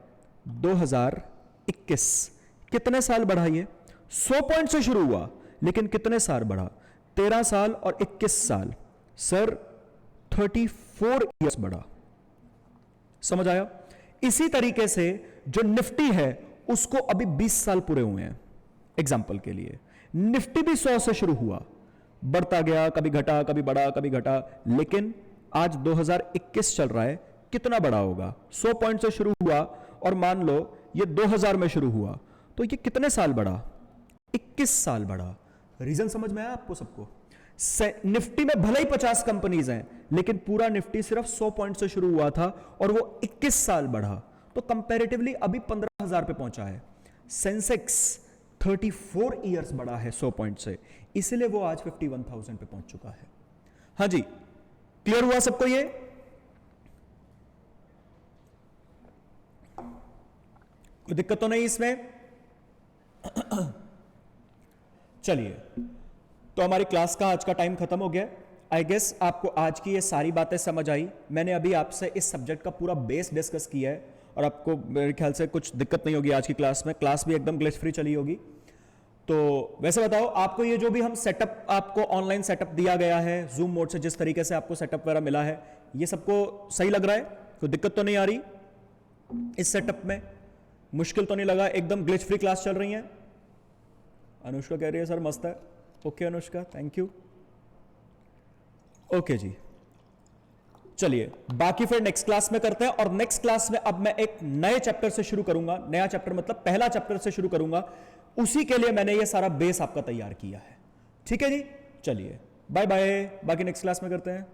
2021। कितने साल बढ़ा ये? 100 पॉइंट से शुरू हुआ लेकिन कितने साल बढ़ा? 13 साल और 21 साल। सर 34 ईयर्स बढ़ा। समझ आया? इसी तरीके से जो निफ्टी है उसको अभी 20 साल पूरे हुए हैं। एग्जाम्पल के लिए निफ्टी भी 100 से शुरू हुआ, बढ़ता गया, कभी घटा, कभी बढ़ा, कभी घटा, लेकिन आज 2021 चल रहा है। कितना बढ़ा होगा? 100 पॉइंट से शुरू हुआ और मान लो ये 2000 में शुरू हुआ, तो ये कितने साल बढ़ा? 21 साल बढ़ा। रीजन समझ में आया आपको सबको? निफ्टी में भले ही 50 कंपनीज हैं लेकिन पूरा निफ्टी सिर्फ 100 पॉइंट से शुरू हुआ था और वो 21 साल बढ़ा, तो कंपैरेटिवली अभी 15,000 पे पहुंचा है। सेंसेक्स 34 इयर्स बढ़ा है 100 पॉइंट से, इसलिए वो आज 51,000 पे पहुंच चुका है। हाँ जी, क्लियर हुआ सबको? ये कोई दिक्कत तो नहीं इसमें? चलिए, तो हमारी क्लास का आज का टाइम खत्म हो गया। आई गेस आपको आज की ये सारी बातें समझ आई। मैंने अभी आपसे इस सब्जेक्ट का पूरा बेस डिस्कस किया है और आपको मेरे ख्याल से कुछ दिक्कत नहीं होगी आज की क्लास में। क्लास भी एकदम ग्लिच फ्री चली होगी। तो वैसे बताओ, आपको ये जो भी हम सेटअप, आपको ऑनलाइन सेटअप दिया गया है जूम मोड से, जिस तरीके से आपको सेटअप वगैरह मिला है, ये सबको सही लग रहा है? कोई दिक्कत तो नहीं आ रही इस सेटअप में? मुश्किल तो नहीं लगा? एकदम ग्लिच फ्री क्लास चल रही है? अनुष्का कह रही है सर मस्त है। Okay Anushka, thank you. Okay जी, चलिए बाकी फिर नेक्स्ट क्लास में करते हैं। और नेक्स्ट क्लास में अब मैं एक नए चैप्टर से शुरू करूंगा। नया चैप्टर मतलब पहला चैप्टर से शुरू करूंगा। उसी के लिए मैंने ये सारा बेस आपका तैयार किया है। ठीक है जी, चलिए बाय बाय, बाकी नेक्स्ट क्लास में करते हैं।